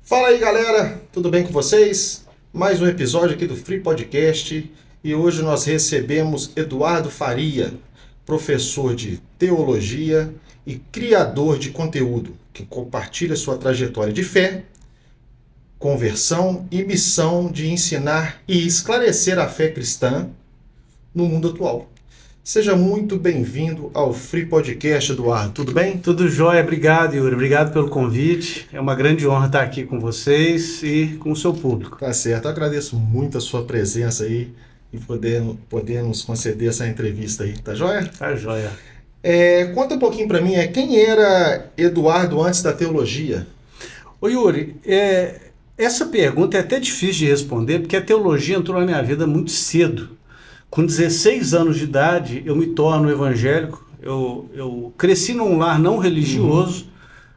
Fala aí, galera, tudo bem com vocês? Mais um episódio aqui do Free Podcast e hoje nós recebemos Eduardo Faria, professor de teologia e criador de conteúdo, que compartilha sua trajetória de fé, conversão e missão de ensinar e esclarecer a fé cristã no mundo atual. Seja muito bem-vindo ao Free Podcast, Eduardo. Tudo bem? Tudo jóia, obrigado, Yuri. Obrigado pelo convite. É uma grande honra estar aqui com vocês e com o seu público. Tá certo, eu agradeço muito a sua presença aí e poder nos conceder essa entrevista aí, tá jóia? Tá jóia. Conta um pouquinho pra mim, quem era Eduardo antes da teologia? Ô Yuri, essa pergunta é até difícil de responder porque a teologia entrou na minha vida muito cedo. Com 16 anos de idade, eu me torno evangélico. Eu cresci num lar não religioso,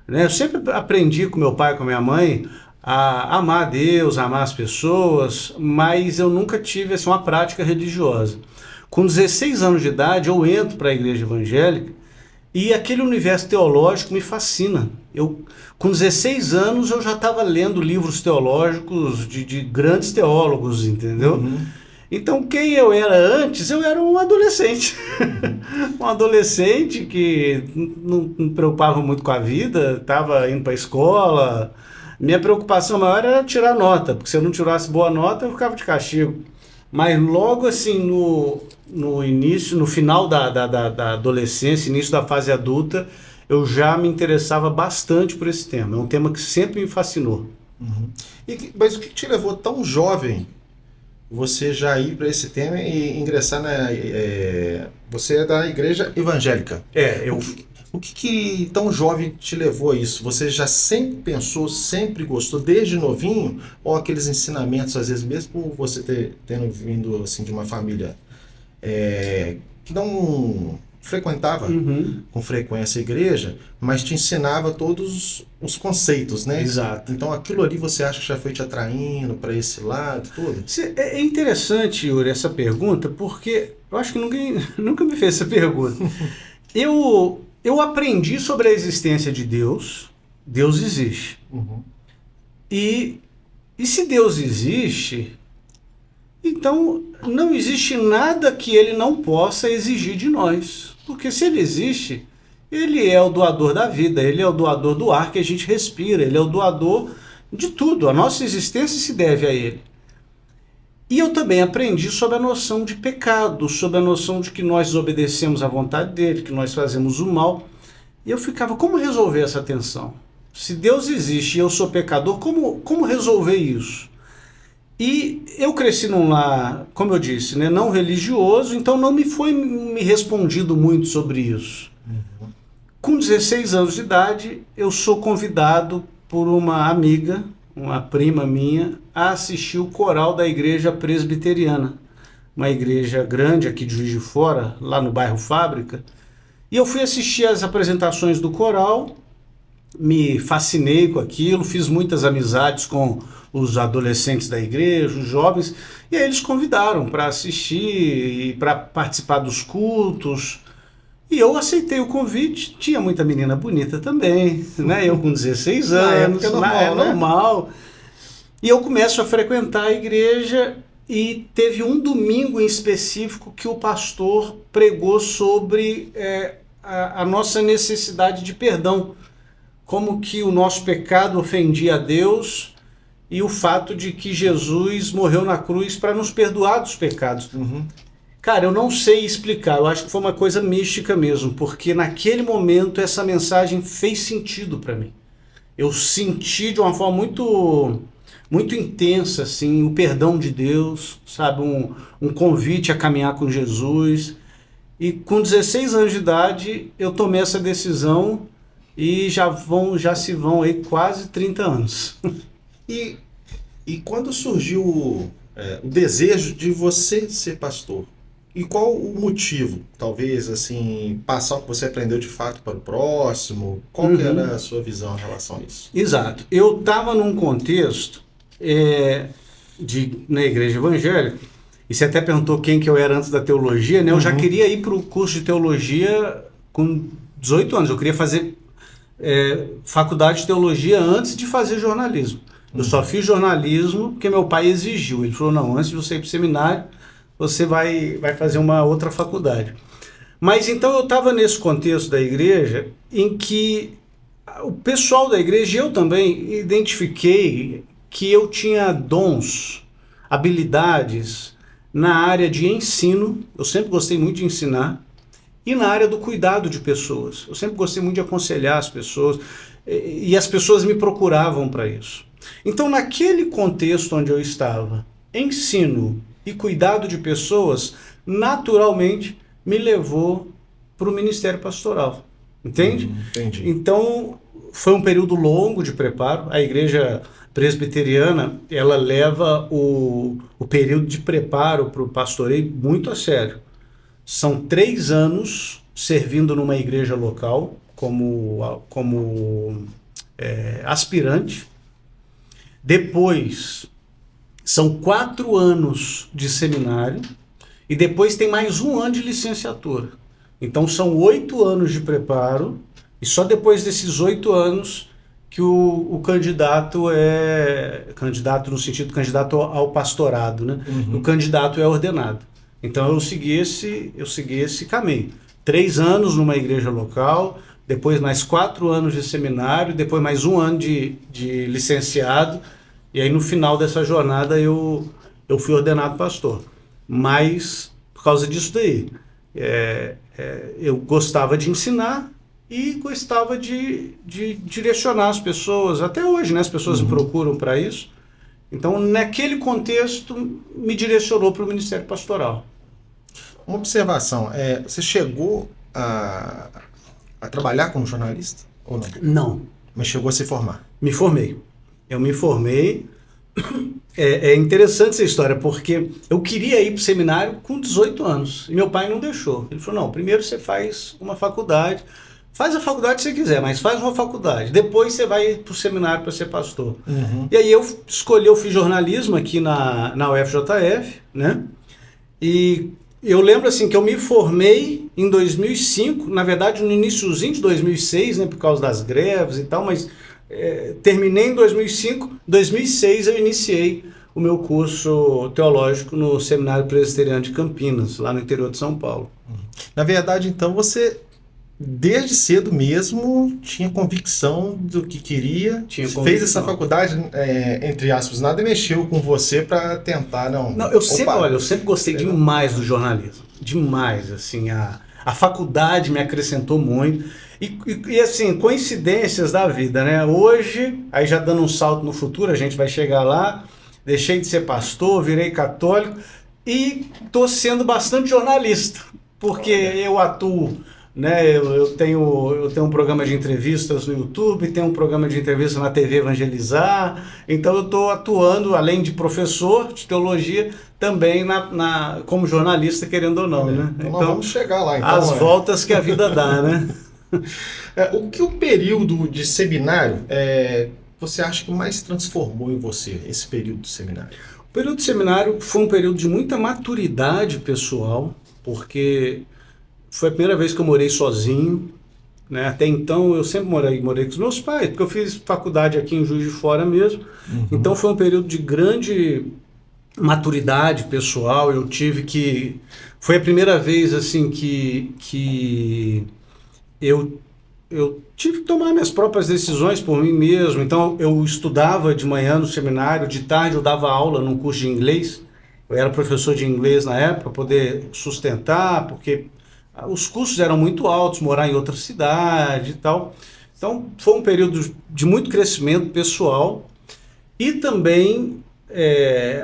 né? Eu sempre aprendi com meu pai e com minha mãe a amar a Deus, a amar as pessoas, mas eu nunca tive assim, uma prática religiosa. Com 16 anos de idade, eu entro para a igreja evangélica e aquele universo teológico me fascina. Com 16 anos, eu já estava lendo livros teológicos de grandes teólogos, entendeu? Então, quem eu era antes, eu era um adolescente. Um adolescente que não me preocupava muito com a vida, estava indo para a escola. Minha preocupação maior era tirar nota, porque se eu não tirasse boa nota, eu ficava de castigo. Mas logo assim, no início, no final da adolescência, início da fase adulta, eu já me interessava bastante por esse tema. É um tema que sempre me fascinou. Mas o que te levou tão jovem você já ir para esse tema e ingressar você é da igreja evangélica. O que tão jovem te levou a isso? Você já sempre pensou, sempre gostou, desde novinho? Ou aqueles ensinamentos, às vezes, mesmo por você tendo vindo assim, de uma família que não frequentava com frequência a igreja, mas te ensinava todos os conceitos, né? Exato. Então aquilo ali você acha que já foi te atraindo para esse lado, tudo? É interessante, Yuri, essa pergunta, porque eu acho que ninguém nunca me fez essa pergunta. Eu aprendi sobre a existência de Deus. Deus existe. E se Deus existe, então não existe nada que ele não possa exigir de nós. Porque se ele existe, ele é o doador da vida, ele é o doador do ar que a gente respira, ele é o doador de tudo. A nossa existência se deve a ele. E eu também aprendi sobre a noção de pecado, sobre a noção de que nós obedecemos à vontade dele, que nós fazemos o mal. E eu ficava, como resolver essa tensão? Se Deus existe e eu sou pecador, como resolver isso? E eu cresci num lar, como eu disse, né, não religioso, então não me foi me respondido muito sobre isso. Com 16 anos de idade, eu sou convidado por uma amiga, uma prima minha, a assistir o coral da igreja presbiteriana, uma igreja grande aqui de Juiz de Fora, lá no bairro Fábrica. E eu fui assistir as apresentações do coral, me fascinei com aquilo, fiz muitas amizades com os adolescentes da igreja, os jovens, e aí eles convidaram para assistir e para participar dos cultos. E eu aceitei o convite, tinha muita menina bonita também, né? Eu com 16 anos, é normal. E eu começo a frequentar a igreja e teve um domingo em específico que o pastor pregou sobre a nossa necessidade de perdão, como que o nosso pecado ofendia a Deus e o fato de que Jesus morreu na cruz para nos perdoar dos pecados. Cara, eu não sei explicar, eu acho que foi uma coisa mística mesmo, porque naquele momento essa mensagem fez sentido para mim. Eu senti de uma forma muito intensa, assim, o perdão de Deus, sabe, um convite a caminhar com Jesus. E com 16 anos de idade eu tomei essa decisão e já se vão aí quase 30 anos. E quando surgiu o desejo de você ser pastor? E qual o motivo? Talvez, assim, passar o que você aprendeu de fato para o próximo? Qual que era a sua visão em relação a isso? Exato. Eu estava num contexto na igreja evangélica, e você até perguntou quem que eu era antes da teologia, né? Eu já queria ir para o curso de teologia com 18 anos. Eu queria fazer faculdade de teologia antes de fazer jornalismo. Eu só fiz jornalismo porque meu pai exigiu. Ele falou, não, antes de você ir para o seminário, você vai fazer uma outra faculdade. Mas então eu estava nesse contexto da igreja em que o pessoal da igreja, eu também identifiquei que eu tinha dons, habilidades na área de ensino. Eu sempre gostei muito de ensinar. E na área do cuidado de pessoas. Eu sempre gostei muito de aconselhar as pessoas e as pessoas me procuravam para isso. Então, naquele contexto onde eu estava, ensino e cuidado de pessoas, naturalmente me levou para o ministério pastoral. Entende? Entendi. Então, foi um período longo de preparo. A igreja presbiteriana, ela leva o período de preparo para o pastoreio muito a sério. São 3 anos servindo numa igreja local como aspirante. Depois são 4 anos de seminário e depois tem mais 1 ano de licenciatura. Então são 8 anos de preparo e só depois desses 8 anos que o candidato é candidato no sentido candidato ao pastorado, né? Uhum. O candidato é ordenado. Então eu segui esse caminho. 3 anos numa igreja local, depois mais 4 anos de seminário, depois mais 1 ano de licenciado, e aí no final dessa jornada eu fui ordenado pastor. Mas por causa disso daí, eu gostava de ensinar e gostava de direcionar as pessoas. Até hoje, né, as pessoas me procuram para isso. Então, naquele contexto, me direcionou para o Ministério Pastoral. Uma observação, você chegou a trabalhar como jornalista ou não? Não. Mas chegou a se formar? Me formei. Eu me formei. É interessante essa história, porque eu queria ir para o seminário com 18 anos, e meu pai não deixou. Ele falou, não, primeiro você faz uma faculdade, faz a faculdade que você quiser, mas faz uma faculdade, depois você vai para o seminário para ser pastor. Uhum. E aí eu fiz jornalismo aqui na UFJF, né? E eu lembro assim que eu me formei em 2005, na verdade no iniciozinho de 2006, né, por causa das greves e tal, mas terminei em 2005, 2006 eu iniciei o meu curso teológico no Seminário Presbiteriano de Campinas, lá no interior de São Paulo. Na verdade, então, você desde cedo mesmo tinha convicção do que queria, fez essa faculdade, entre aspas, nada mexeu com você para tentar, não... Não, eu sempre gostei demais do jornalismo, demais, assim, a faculdade me acrescentou muito, e assim, coincidências da vida, né, hoje, aí já dando um salto no futuro, a gente vai chegar lá, deixei de ser pastor, virei católico, e estou sendo bastante jornalista, porque eu atuo... Né, eu tenho um programa de entrevistas no YouTube, tenho um programa de entrevista na TV Evangelizar, então eu estou atuando, além de professor de teologia, também como jornalista, querendo ou não. Né? Então nós vamos chegar lá. Então, as voltas que a vida dá, né? O que o período de seminário você acha que mais transformou em você, esse período de seminário? O período de seminário foi um período de muita maturidade pessoal, porque... foi a primeira vez que eu morei sozinho, né? Até então eu sempre morei com os meus pais, porque eu fiz faculdade aqui em Juiz de Fora mesmo. Uhum. Então foi um período de grande maturidade pessoal. Eu tive que... foi a primeira vez assim que eu tive que tomar minhas próprias decisões por mim mesmo. Então eu estudava de manhã no seminário, de tarde eu dava aula num curso de inglês. Eu era professor de inglês na época, para poder sustentar, porque... os custos eram muito altos, morar em outra cidade e tal. Então, foi um período de muito crescimento pessoal e também,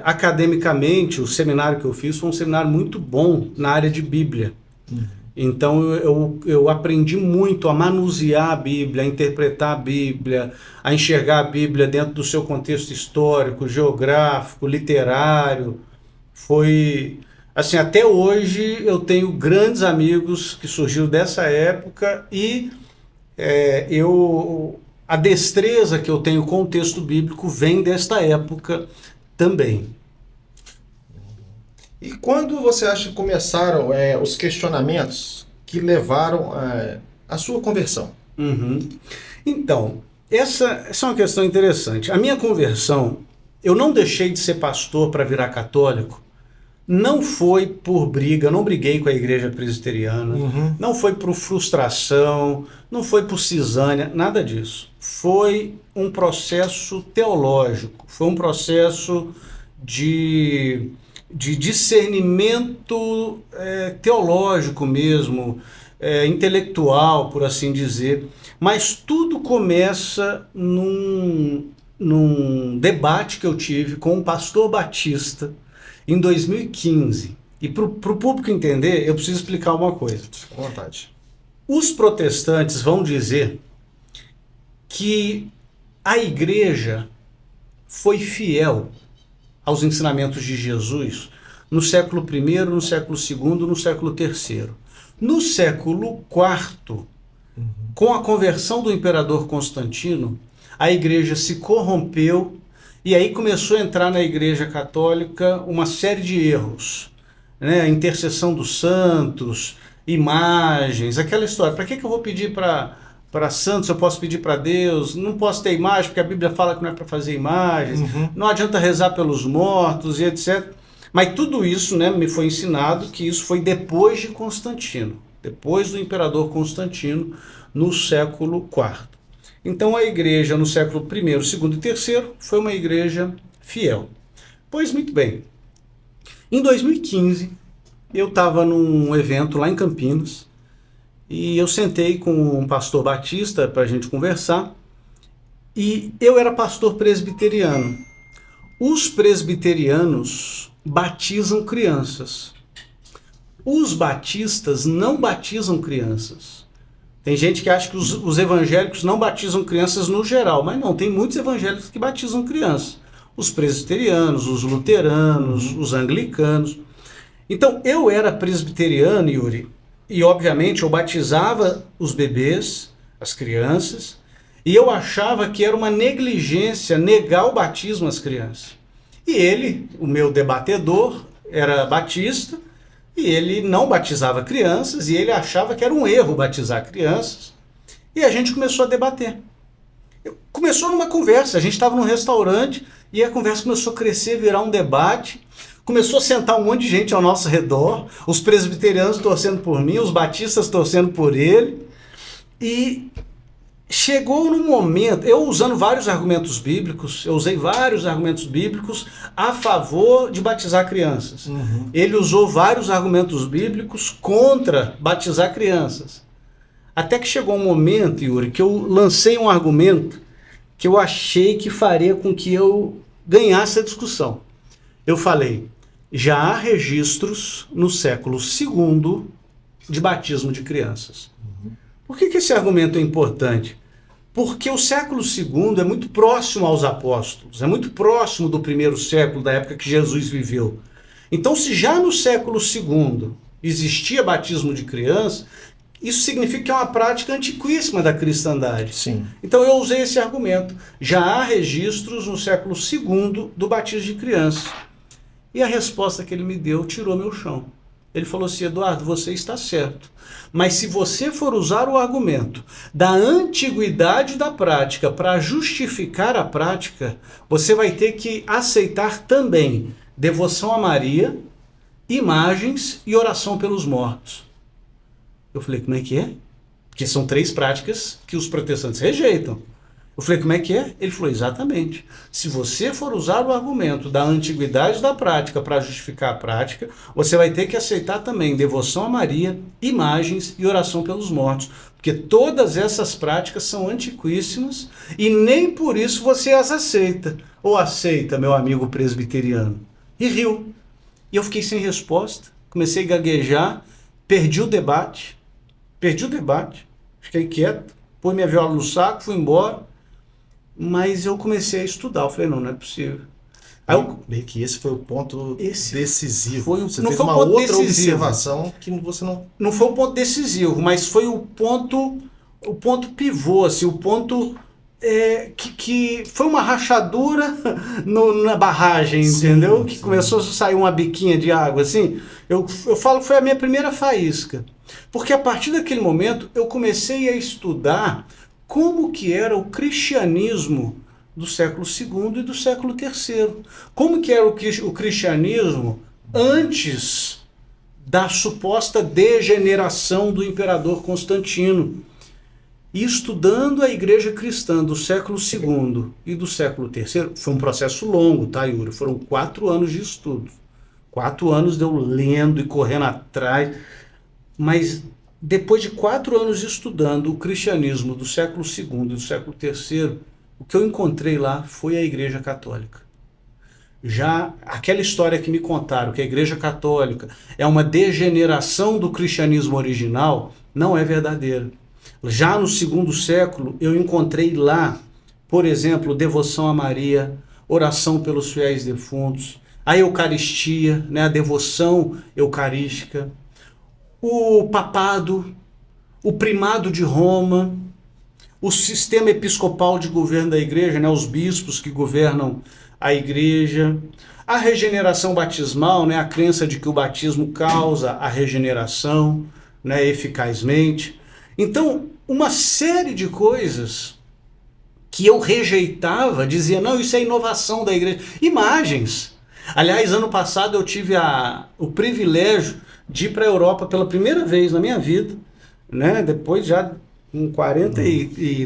academicamente, o seminário que eu fiz foi um seminário muito bom na área de Bíblia. Então, eu aprendi muito a manusear a Bíblia, a interpretar a Bíblia, a enxergar a Bíblia dentro do seu contexto histórico, geográfico, literário. Foi... assim, até hoje eu tenho grandes amigos que surgiram dessa época e a destreza que eu tenho com o texto bíblico vem desta época também. E quando você acha que começaram os questionamentos que levaram à sua conversão? Uhum. Então, essa é uma questão interessante. A minha conversão, eu não deixei de ser pastor para virar católico, não foi por briga, não briguei com a igreja presbiteriana, não foi por frustração, não foi por cisânia, nada disso. Foi um processo teológico, foi um processo de discernimento teológico mesmo, intelectual, por assim dizer. Mas tudo começa num debate que eu tive com um pastor batista em 2015. E para o público entender, eu preciso explicar uma coisa. À vontade. Os protestantes vão dizer que a igreja foi fiel aos ensinamentos de Jesus no século I, no século II, no século III. No século IV, com a conversão do imperador Constantino, a igreja se corrompeu e aí começou a entrar na igreja católica uma série de erros, né? A intercessão dos santos, imagens, aquela história. Para que eu vou pedir para santos, eu posso pedir para Deus? Não posso ter imagem, porque a Bíblia fala que não é para fazer imagens. Não adianta rezar pelos mortos e etc. Mas tudo isso, né, me foi ensinado que isso foi depois de Constantino, depois do imperador Constantino, no século IV. Então a igreja no século I, II e III foi uma igreja fiel. Pois muito bem, em 2015 eu estava num evento lá em Campinas e eu sentei com um pastor batista para a gente conversar e eu era pastor presbiteriano. Os presbiterianos batizam crianças. Os batistas não batizam crianças. Tem gente que acha que os evangélicos não batizam crianças no geral, mas não, tem muitos evangélicos que batizam crianças. Os presbiterianos, os luteranos, os anglicanos. Então, eu era presbiteriano, Yuri, e obviamente eu batizava os bebês, as crianças, e eu achava que era uma negligência negar o batismo às crianças. E ele, o meu debatedor, era batista, e ele não batizava crianças, e ele achava que era um erro batizar crianças. E a gente começou a debater. Começou numa conversa, a gente estava num restaurante, e a conversa começou a crescer, virar um debate. Começou a sentar um monte de gente ao nosso redor, os presbiterianos torcendo por mim, os batistas torcendo por ele. E chegou num momento, eu usando vários argumentos bíblicos, eu usei vários argumentos bíblicos a favor de batizar crianças. Ele usou vários argumentos bíblicos contra batizar crianças. Até que chegou um momento, Yuri, que eu lancei um argumento que eu achei que faria com que eu ganhasse a discussão. Eu falei, já há registros no século II de batismo de crianças. Por que esse argumento é importante? Porque o século II é muito próximo aos apóstolos, é muito próximo do primeiro século, da época que Jesus viveu. Então, se já no século II existia batismo de criança, isso significa que é uma prática antiquíssima da cristandade. Sim. Então eu usei esse argumento. Já há registros no século II do batismo de crianças. E a resposta que ele me deu tirou meu chão. Ele falou assim, Eduardo, você está certo. Mas se você for usar o argumento da antiguidade da prática para justificar a prática, você vai ter que aceitar também devoção a Maria, imagens e oração pelos mortos. Eu falei, como é que é? Porque são 3 práticas que os protestantes rejeitam. Eu falei, como é que é? Ele falou, exatamente. Se você for usar o argumento da antiguidade da prática para justificar a prática, você vai ter que aceitar também devoção a Maria, imagens e oração pelos mortos. Porque todas essas práticas são antiquíssimas e nem por isso você as aceita. Ou aceita, meu amigo presbiteriano. E riu. E eu fiquei sem resposta, comecei a gaguejar, perdi o debate, fiquei quieto, pus minha viola no saco, fui embora. Mas eu comecei a estudar, eu falei, não é possível. Aí meio que esse foi o ponto decisivo. Você fez uma outra observação que você não... Não foi o ponto decisivo, mas foi o ponto pivô, assim, o ponto que foi uma rachadura na barragem, sim, entendeu? Que começou a sair uma biquinha de água, assim. Eu falo que foi a minha primeira faísca. Porque a partir daquele momento eu comecei a estudar como que era o cristianismo do século II e do século III. Como que era o cristianismo antes da suposta degeneração do imperador Constantino. E estudando a igreja cristã do século II e do século III, foi um processo longo, tá, Yuri? Foram 4 anos de estudo. 4 anos de eu lendo e correndo atrás. Mas depois de 4 anos estudando o cristianismo do século II e do século III, o que eu encontrei lá foi a Igreja Católica. Já aquela história que me contaram, que a Igreja Católica é uma degeneração do cristianismo original, não é verdadeira. Já no segundo século, eu encontrei lá, por exemplo, devoção a Maria, oração pelos fiéis defuntos, a Eucaristia, né, a devoção eucarística, o papado, o primado de Roma, o sistema episcopal de governo da igreja, né, os bispos que governam a igreja, a regeneração batismal, né, a crença de que o batismo causa a regeneração, né, eficazmente. Então, uma série de coisas que eu rejeitava, dizia, não, isso é inovação da igreja. Imagens. Aliás, ano passado eu tive o privilégio de ir para a Europa pela primeira vez na minha vida, né, depois já com 40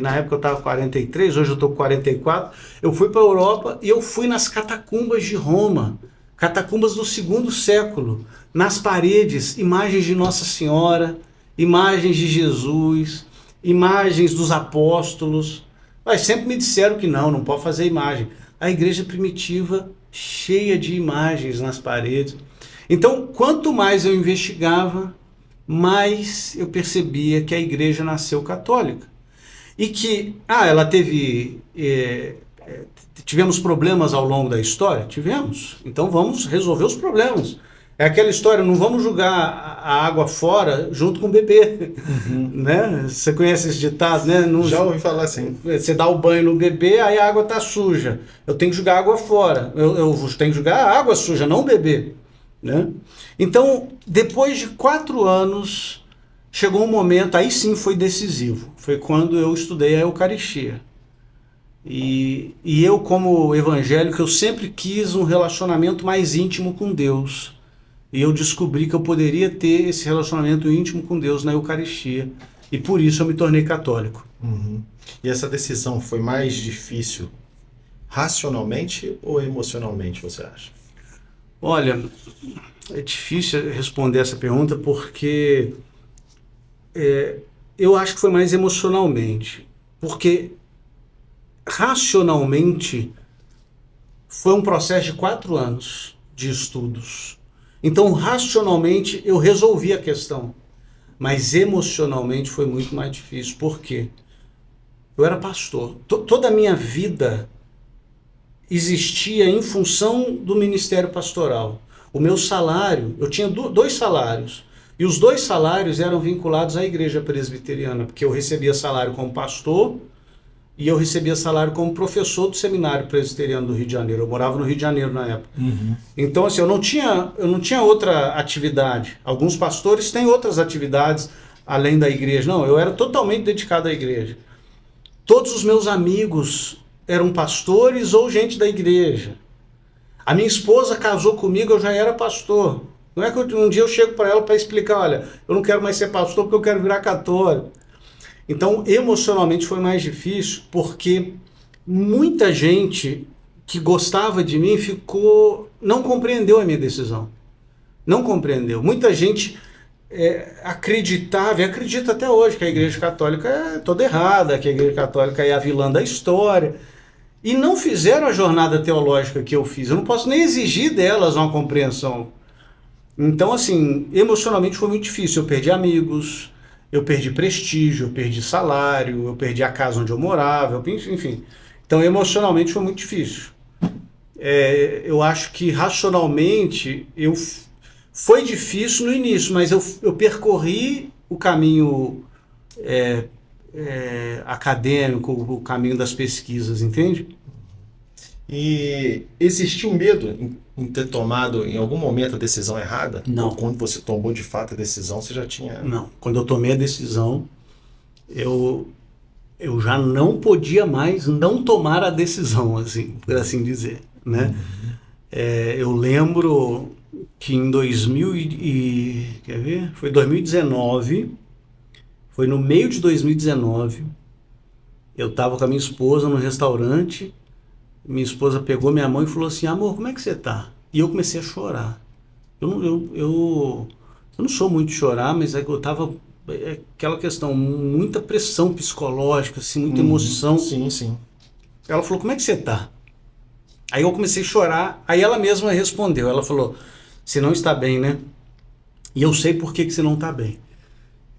na época eu estava com 43, hoje eu estou com 44, eu fui para a Europa e eu fui nas catacumbas de Roma, catacumbas do segundo século, nas paredes, imagens de Nossa Senhora, imagens de Jesus, imagens dos apóstolos, mas sempre me disseram que não pode fazer imagem. A igreja primitiva cheia de imagens nas paredes. Então, quanto mais eu investigava, mais eu percebia que a igreja nasceu católica. E que, ela teve... tivemos problemas ao longo da história? Tivemos. Então vamos resolver os problemas. É aquela história, não vamos jogar a água fora junto com o bebê. Né? Você conhece esse ditado, né? Já ouvi falar assim. Você dá o banho no bebê, aí a água está suja. Eu tenho que jogar água fora. Eu tenho que jogar a água suja, não o bebê. Né? Então, depois de 4 anos, chegou um momento, aí sim foi decisivo. Foi quando eu estudei a Eucaristia. E eu, como evangélico, eu sempre quis um relacionamento mais íntimo com Deus. E eu descobri que eu poderia ter esse relacionamento íntimo com Deus na Eucaristia. E por isso eu me tornei católico. E essa decisão foi mais difícil racionalmente ou emocionalmente, você acha? Olha, é difícil responder essa pergunta porque eu acho que foi mais emocionalmente. Porque racionalmente foi um processo de 4 anos de estudos. Então, racionalmente, eu resolvi a questão. Mas emocionalmente foi muito mais difícil. Por quê? Eu era pastor. Toda a minha vida existia em função do ministério pastoral. O meu salário, eu tinha 2 salários. E os 2 salários eram vinculados à igreja presbiteriana, porque eu recebia salário como pastor e eu recebia salário como professor do seminário presbiteriano do Rio de Janeiro. Eu morava no Rio de Janeiro na época. Então, assim, eu não tinha outra atividade. Alguns pastores têm outras atividades além da igreja. Não, eu era totalmente dedicado à igreja. Todos os meus amigos eram pastores ou gente da igreja. A minha esposa casou comigo, eu já era pastor. Não é que um dia eu chego para ela para explicar, olha, eu não quero mais ser pastor porque eu quero virar católico. Então, emocionalmente foi mais difícil porque muita gente que gostava de mim não compreendeu a minha decisão. Não compreendeu. Muita gente acreditava, e acredita até hoje, que a Igreja Católica é toda errada, que a Igreja Católica é a vilã da história. E não fizeram a jornada teológica que eu fiz. Eu não posso nem exigir delas uma compreensão. Então, assim, emocionalmente foi muito difícil. Eu perdi amigos, eu perdi prestígio, eu perdi salário, eu perdi a casa onde eu morava, enfim. Então, emocionalmente foi muito difícil. Eu acho que racionalmente foi difícil no início, mas eu percorri o caminho acadêmico, o caminho das pesquisas, entende? E existiu medo em ter tomado em algum momento a decisão errada? Não. Ou quando você tomou de fato a decisão, você já tinha... Não. Quando eu tomei a decisão, eu eu já não podia mais não tomar a decisão, assim, por assim dizer, né? Eu lembro que em 2019, foi no meio de 2019, eu estava com a minha esposa no restaurante, minha esposa pegou minha mão e falou assim, amor, como é que você tá? E eu comecei a chorar. Eu não sou muito de chorar, mas eu tava aquela questão, muita pressão psicológica, assim, muita emoção. Sim, sim. Ela falou, como é que você tá? Aí eu comecei a chorar, aí ela mesma respondeu, ela falou, você não está bem, né? E eu sei por que você não está bem.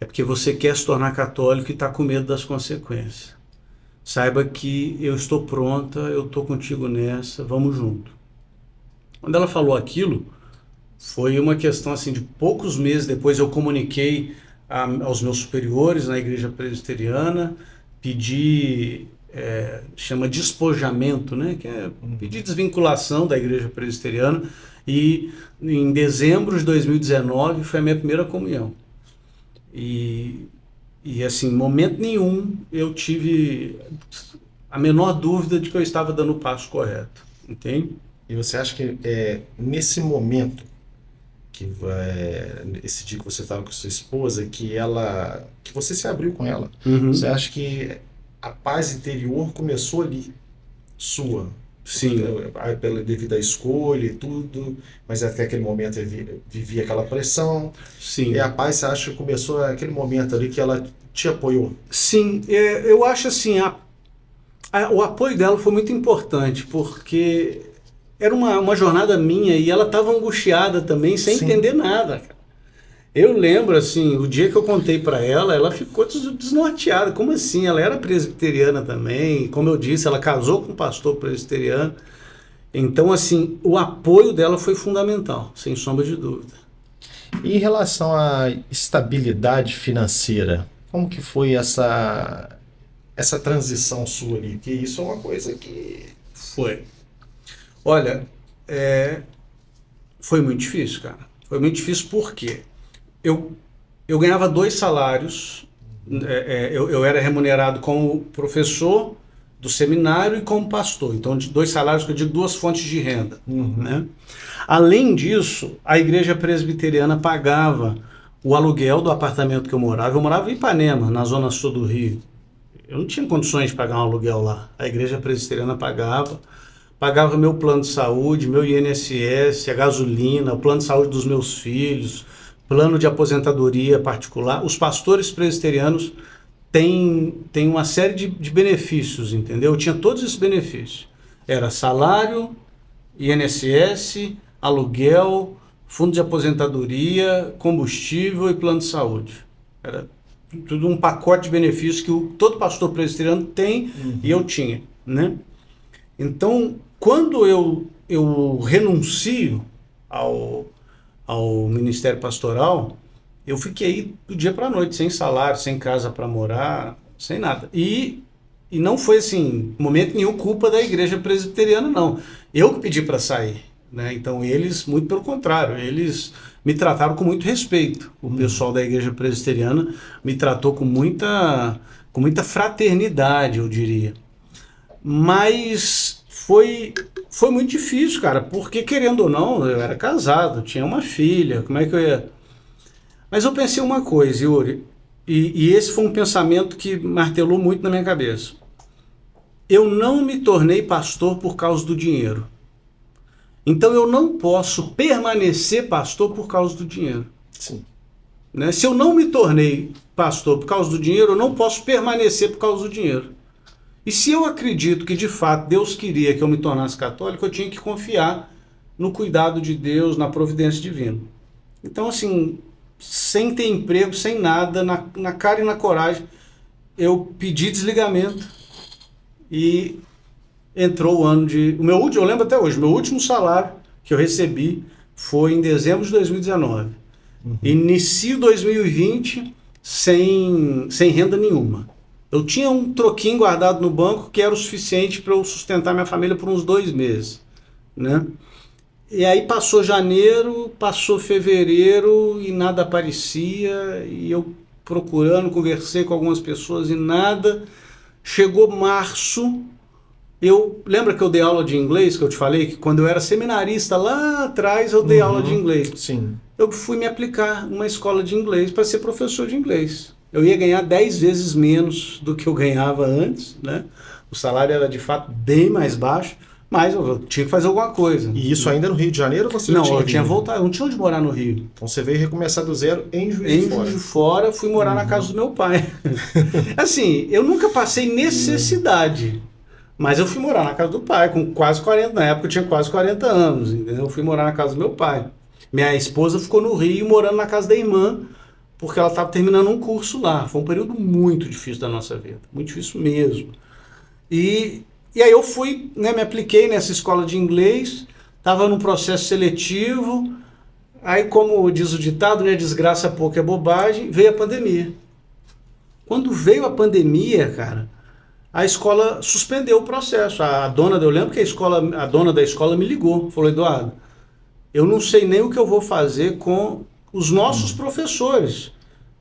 É porque você quer se tornar católico e está com medo das consequências. Saiba que eu estou pronta, eu estou contigo nessa, vamos junto. Quando ela falou aquilo, foi uma questão assim de poucos meses depois eu comuniquei aos meus superiores na igreja presbiteriana, pedi, chama despojamento, né? Que é pedir desvinculação da igreja presbiteriana, e em dezembro de 2019 foi a minha primeira comunhão. E assim, em momento nenhum eu tive a menor dúvida de que eu estava dando o passo correto, entende? E você acha que nesse momento, esse dia que você estava com sua esposa, que você se abriu com ela, você acha que a paz interior começou ali, sua? Sim. Devido à escolha e tudo, mas até aquele momento vivia aquela pressão. Sim. E a paz, você acha que começou naquele momento ali que ela te apoiou? Sim, eu acho assim, o apoio dela foi muito importante, porque era uma jornada minha e ela estava angustiada também, sem Sim. entender nada, cara. Eu lembro, assim, o dia que eu contei para ela, ela ficou desnorteada. Como assim? Ela era presbiteriana também. Como eu disse, ela casou com um pastor presbiteriano. Então, assim, o apoio dela foi fundamental, sem sombra de dúvida. E em relação à estabilidade financeira, como que foi essa transição sua ali? Porque isso é uma coisa que... Foi. Olha, foi muito difícil, cara. Foi muito difícil porque eu ganhava 2 salários, eu era remunerado como professor do seminário e como pastor. Então, 2 salários, que eu digo 2 fontes de renda. Né? Além disso, a igreja presbiteriana pagava o aluguel do apartamento que eu morava. Eu morava em Ipanema, na zona sul do Rio. Eu não tinha condições de pagar um aluguel lá. A igreja presbiteriana pagava meu plano de saúde, meu INSS, a gasolina, o plano de saúde dos meus filhos, plano de aposentadoria particular. Os pastores presbiterianos têm uma série de benefícios, entendeu? Eu tinha todos esses benefícios. Era salário, INSS, aluguel, fundo de aposentadoria, combustível e plano de saúde. Era tudo um pacote de benefícios que todo pastor presbiteriano tem e eu tinha, né? Então, quando eu renuncio ao ministério pastoral, eu fiquei do dia para a noite, sem salário, sem casa para morar, sem nada. E não foi assim, momento nenhum culpa da igreja presbiteriana, não. Eu que pedi para sair, né? Então eles, muito pelo contrário, eles me trataram com muito respeito. O pessoal da igreja presbiteriana me tratou com muita fraternidade, eu diria. Mas foi muito difícil, cara, porque querendo ou não, eu era casado, tinha uma filha, como é que eu ia... Mas eu pensei uma coisa, Yuri, e esse foi um pensamento que martelou muito na minha cabeça. Eu não me tornei pastor por causa do dinheiro. Então eu não posso permanecer pastor por causa do dinheiro. Sim. Né? Se eu não me tornei pastor por causa do dinheiro, eu não posso permanecer por causa do dinheiro. E se eu acredito que de fato Deus queria que eu me tornasse católico, eu tinha que confiar no cuidado de Deus, na providência divina. Então, assim, sem ter emprego, sem nada, na cara e na coragem, eu pedi desligamento e entrou o ano de... eu lembro até hoje, meu último salário que eu recebi foi em dezembro de 2019. Inicio 2020 sem renda nenhuma. Eu tinha um troquinho guardado no banco que era o suficiente para eu sustentar minha família por uns 2 meses, né? E aí passou janeiro, passou fevereiro e nada aparecia, e eu procurando, conversei com algumas pessoas e nada, Chegou março, lembra que eu dei aula de inglês, que eu te falei, que quando eu era seminarista lá atrás eu dei aula de inglês. Sim. Eu fui me aplicar numa escola de inglês para ser professor de inglês. Eu ia ganhar 10 vezes menos do que eu ganhava antes, né? O salário era de fato bem mais baixo, mas eu tinha que fazer alguma coisa. E isso ainda no Rio de Janeiro ou você não, já tinha eu tinha vindo? voltado, eu não tinha onde morar no Rio. Então você veio recomeçar do zero em Juiz de Fora. Em Juiz de Fora, fui morar na casa do meu pai. Assim, eu nunca passei necessidade, mas eu fui morar na casa do pai, com quase 40, na época eu tinha quase 40 anos, entendeu? Eu fui morar na casa do meu pai. Minha esposa ficou no Rio morando na casa da irmã, porque ela estava terminando um curso lá. Foi um período muito difícil da nossa vida, muito difícil mesmo. E aí eu fui, né, me apliquei nessa escola de inglês, estava num processo seletivo, aí como diz o ditado, né, desgraça pouco é bobagem, veio a pandemia. Quando veio a pandemia, cara, a escola suspendeu o processo. Eu lembro que a dona da escola me ligou, falou: Eduardo, eu não sei nem o que eu vou fazer com os nossos professores,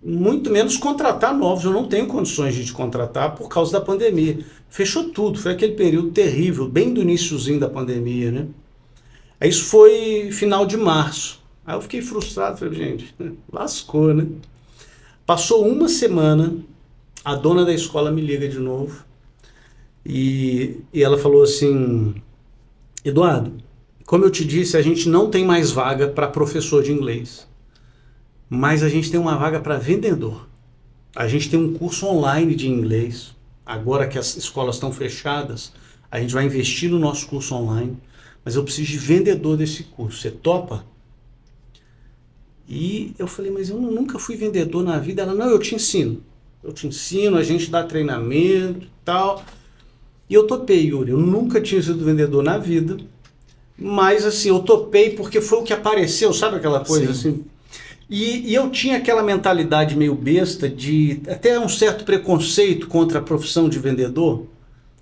muito menos contratar novos. Eu não tenho condições de te contratar por causa da pandemia. Fechou tudo, foi aquele período terrível, bem do iniciozinho da pandemia, né? Isso foi final de março. Aí eu fiquei frustrado, falei: gente, lascou, né? Passou uma semana, a dona da escola me liga de novo e ela falou assim: Eduardo, como eu te disse, a gente não tem mais vaga para professor de inglês, mas a gente tem uma vaga para vendedor. A gente tem um curso online de inglês. Agora que as escolas estão fechadas, a gente vai investir no nosso curso online, mas eu preciso de vendedor desse curso. Você topa? E eu falei: mas eu nunca fui vendedor na vida. Ela: não, eu te ensino. Eu te ensino, a gente dá treinamento e tal. E eu topei, Yuri. Eu nunca tinha sido vendedor na vida. Mas assim, eu topei porque foi o que apareceu, sabe aquela coisa assim? E eu tinha aquela mentalidade meio besta de até um certo preconceito contra a profissão de vendedor.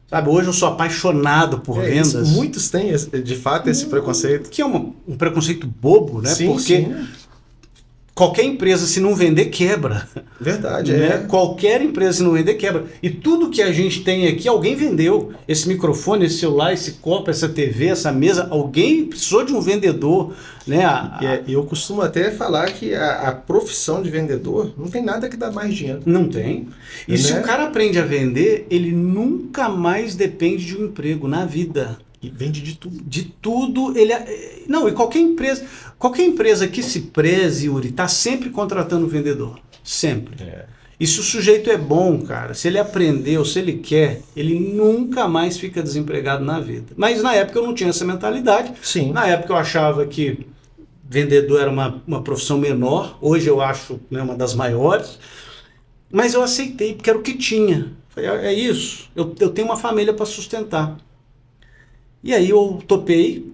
Sabe, hoje eu sou apaixonado por vendas. Isso, muitos têm, de fato, esse preconceito. Que é um preconceito bobo, né? Sim, porque sim. Qualquer empresa, se não vender, quebra. Verdade, né? Qualquer empresa, se não vender, quebra. E tudo que a gente tem aqui, alguém vendeu. Esse microfone, esse celular, esse copo, essa TV, essa mesa, alguém precisou de um vendedor. Né? Eu costumo até falar que a profissão de vendedor não tem nada que dá mais dinheiro. Não tem. E se o cara aprende a vender, ele nunca mais depende de um emprego na vida. E vende de tudo. De tudo. Não, e qualquer empresa que se preze, Yuri, está sempre contratando vendedor. Sempre. E se o sujeito é bom, cara, se ele aprendeu, se ele quer, ele nunca mais fica desempregado na vida. Mas na época eu não tinha essa mentalidade. Sim. Na época eu achava que vendedor era uma profissão menor. Hoje eu acho, né, uma das maiores. Mas eu aceitei, porque era o que tinha. Falei: é isso, eu tenho uma família para sustentar. E aí eu topei,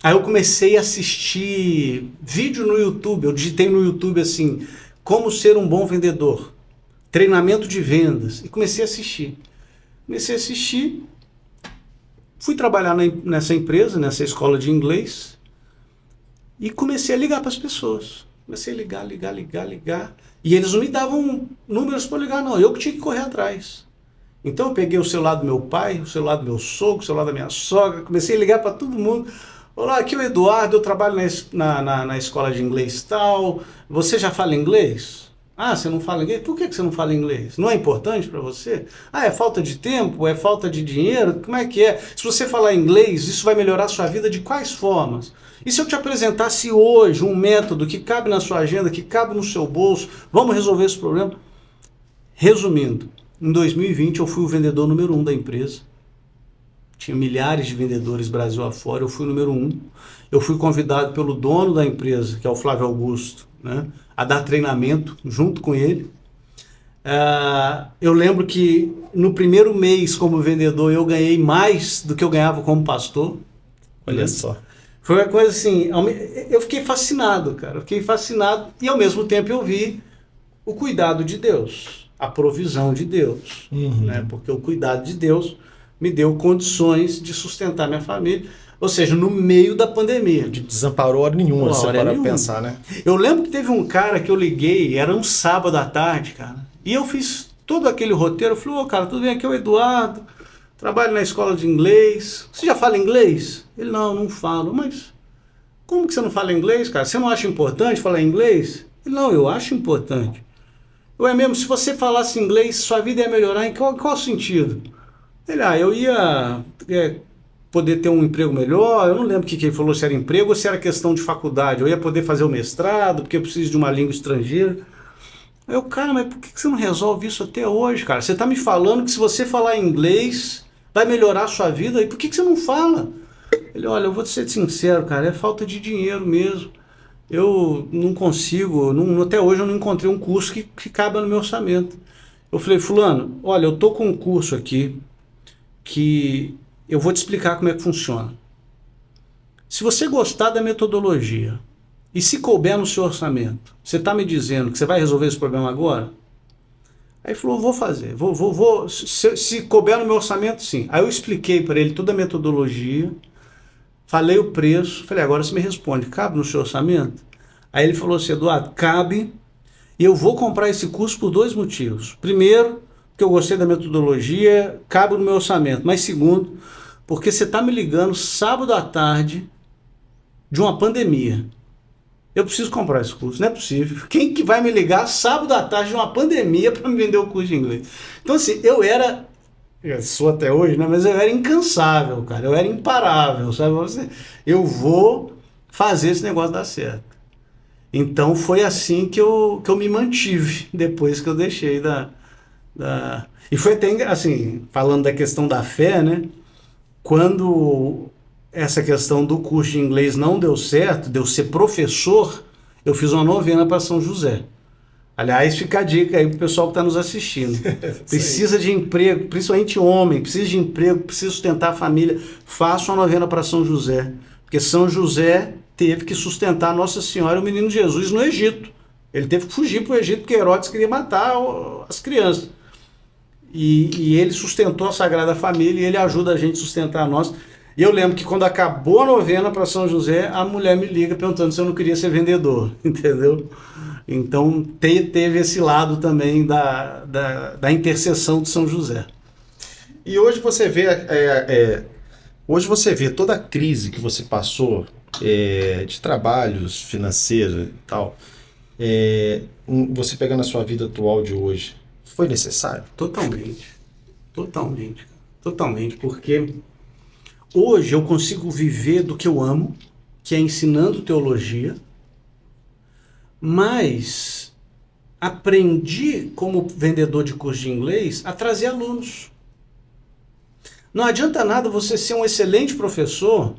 aí eu comecei a assistir vídeo no YouTube. Eu digitei no YouTube assim: como ser um bom vendedor, treinamento de vendas, e comecei a assistir. Fui trabalhar nessa empresa, nessa escola de inglês, e comecei a ligar para as pessoas. Comecei a ligar, e eles não me davam números para ligar, não, eu que tinha que correr atrás. Então eu peguei o celular do meu pai, o celular do meu sogro, o celular da minha sogra, comecei a ligar para todo mundo. Olá, aqui é o Eduardo, eu trabalho na escola de inglês tal. Você já fala inglês? Ah, você não fala inglês? Por que você não fala inglês? Não é importante para você? Ah, é falta de tempo? É falta de dinheiro? Como é que é? Se você falar inglês, isso vai melhorar a sua vida de quais formas? E se eu te apresentasse hoje um método que cabe na sua agenda, que cabe no seu bolso, vamos resolver esse problema? Resumindo, em 2020 eu fui o vendedor número 1 da empresa. Tinha milhares de vendedores Brasil afora, eu fui o número 1. Eu fui convidado pelo dono da empresa, que é o Flávio Augusto, né, a dar treinamento junto com ele. Eu lembro que no primeiro mês como vendedor eu ganhei mais do que eu ganhava como pastor. Olha só. Foi uma coisa assim, eu fiquei fascinado, cara. Eu fiquei fascinado e ao mesmo tempo eu vi o cuidado de Deus, a provisão de Deus, né? Porque o cuidado de Deus me deu condições de sustentar minha família, ou seja, no meio da pandemia. De desamparou hora nenhuma, você para pensar, né? Eu lembro que teve um cara que eu liguei, era um sábado à tarde, cara, e eu fiz todo aquele roteiro. Eu falei, cara, tudo bem, aqui é o Eduardo, trabalho na escola de inglês. Você já fala inglês? Ele, não falo. Mas como que você não fala inglês, cara? Você não acha importante falar inglês? Ele, não, eu acho importante. Eu, mesmo, se você falasse inglês, sua vida ia melhorar em qual sentido? Ele, eu ia poder ter um emprego melhor. Eu não lembro o que ele falou, se era emprego ou se era questão de faculdade. Eu ia poder fazer o mestrado, porque eu preciso de uma língua estrangeira. Eu, cara, mas por que você não resolve isso até hoje, cara? Você está me falando que se você falar inglês, vai melhorar a sua vida, e por que você não fala? Ele, olha, eu vou ser sincero, cara, é falta de dinheiro mesmo. Eu não consigo, até hoje eu não encontrei um curso que caiba no meu orçamento. Eu falei, fulano, olha, eu tô com um curso aqui que eu vou te explicar como é que funciona. Se você gostar da metodologia e se couber no seu orçamento, você está me dizendo que você vai resolver esse problema agora? Aí ele falou, vou fazer, se couber no meu orçamento, sim. Aí eu expliquei para ele toda a metodologia, falei o preço, falei, agora você me responde, cabe no seu orçamento? Aí ele falou assim, Eduardo, cabe, e eu vou comprar esse curso por 2 motivos. Primeiro, porque eu gostei da metodologia, cabe no meu orçamento. Mas segundo, porque você está me ligando sábado à tarde de uma pandemia. Eu preciso comprar esse curso, não é possível. Quem que vai me ligar sábado à tarde de uma pandemia para me vender o curso de inglês? Então assim, eu sou até hoje, né? Mas eu era incansável, cara. Eu era imparável, sabe? Eu vou fazer esse negócio dar certo. Então foi assim que eu me mantive depois que eu deixei E foi até, assim, falando da questão da fé, né? Quando essa questão do curso de inglês não deu certo, de eu ser professor, eu fiz uma novena para São José. Aliás, fica a dica aí pro pessoal que está nos assistindo. Precisa de emprego, principalmente homem, precisa de emprego, precisa sustentar a família. Faça uma novena para São José. Porque São José teve que sustentar Nossa Senhora e o menino Jesus no Egito. Ele teve que fugir para o Egito porque Herodes queria matar as crianças. E ele sustentou a Sagrada Família e ele ajuda a gente a sustentar a nossa. E eu lembro que quando acabou a novena para São José, a mulher me liga perguntando se eu não queria ser vendedor, entendeu? Então teve esse lado também da intercessão de São José. E hoje você vê toda a crise que você passou de trabalhos financeiros e tal, você pegando a sua vida atual de hoje, foi necessário? Totalmente, porque hoje eu consigo viver do que eu amo, que é ensinando teologia, mas aprendi como vendedor de curso de inglês a trazer alunos. Não adianta nada você ser um excelente professor,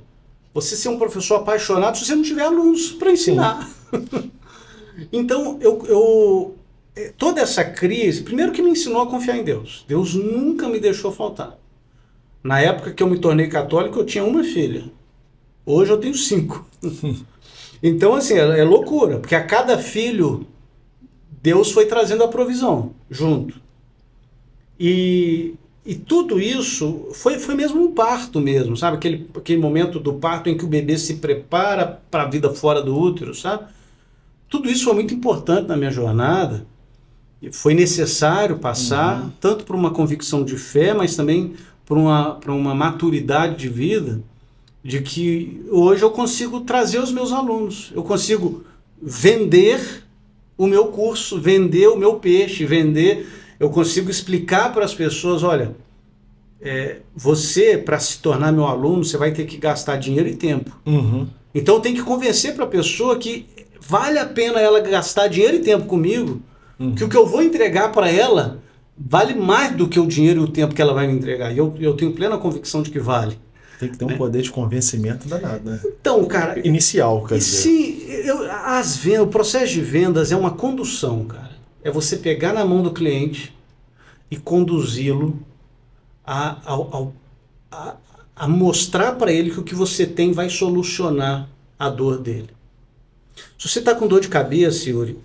você ser um professor apaixonado se você não tiver alunos para ensinar. Então, toda essa crise, primeiro que me ensinou a confiar em Deus. Deus nunca me deixou faltar. Na época que eu me tornei católico, eu tinha uma filha. Hoje eu tenho 5. Então, assim, é loucura, porque a cada filho, Deus foi trazendo a provisão junto. E tudo isso foi mesmo um parto mesmo, sabe? Aquele momento do parto em que o bebê se prepara para a vida fora do útero, sabe? Tudo isso foi muito importante na minha jornada. Foi necessário passar, tanto por uma convicção de fé, mas também por uma maturidade de vida, de que hoje eu consigo trazer os meus alunos. Eu consigo vender o meu curso, vender o meu peixe, eu consigo explicar para as pessoas, olha, você, para se tornar meu aluno, você vai ter que gastar dinheiro e tempo. Então eu tenho que convencer para a pessoa que vale a pena ela gastar dinheiro e tempo comigo, que o que eu vou entregar para ela vale mais do que o dinheiro e o tempo que ela vai me entregar. E eu tenho plena convicção de que vale. Tem que ter um poder de convencimento danado, né? Então, cara... Inicial, quer dizer. O processo de vendas é uma condução, cara. É você pegar na mão do cliente e conduzi-lo a mostrar para ele que o que você tem vai solucionar a dor dele. Se você está com dor de cabeça, Yuri,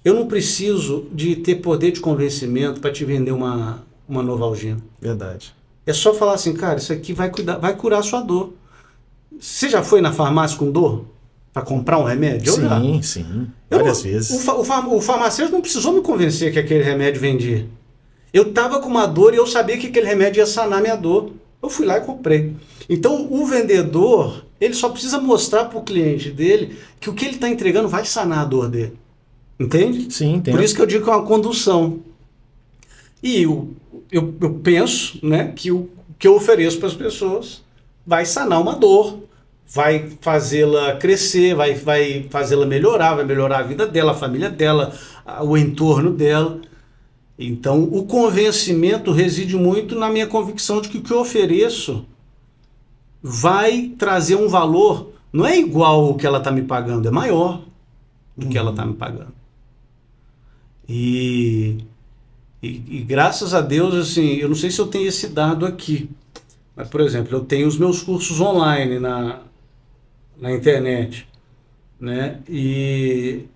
eu não preciso de ter poder de convencimento para te vender uma Novalgina. Verdade. É só falar assim, cara, isso aqui vai curar a sua dor. Você já foi na farmácia com dor? Para comprar um remédio? Sim. Várias vezes. O farmacêutico não precisou me convencer que aquele remédio vendia. Eu estava com uma dor e eu sabia que aquele remédio ia sanar minha dor. Eu fui lá e comprei. Então, o vendedor, ele só precisa mostrar para o cliente dele que o que ele está entregando vai sanar a dor dele. Entende? Sim, entendo. Por isso que eu digo que é uma condução. E eu penso, né, que o que eu ofereço para as pessoas vai sanar uma dor, vai fazê-la crescer, vai fazê-la melhorar, vai melhorar a vida dela, a família dela, o entorno dela. Então, o convencimento reside muito na minha convicção de que o que eu ofereço vai trazer um valor, não é igual ao que ela está me pagando, é maior do que ela está me pagando. E graças a Deus, assim, eu não sei se eu tenho esse dado aqui, mas, por exemplo, eu tenho os meus cursos online na internet, né? E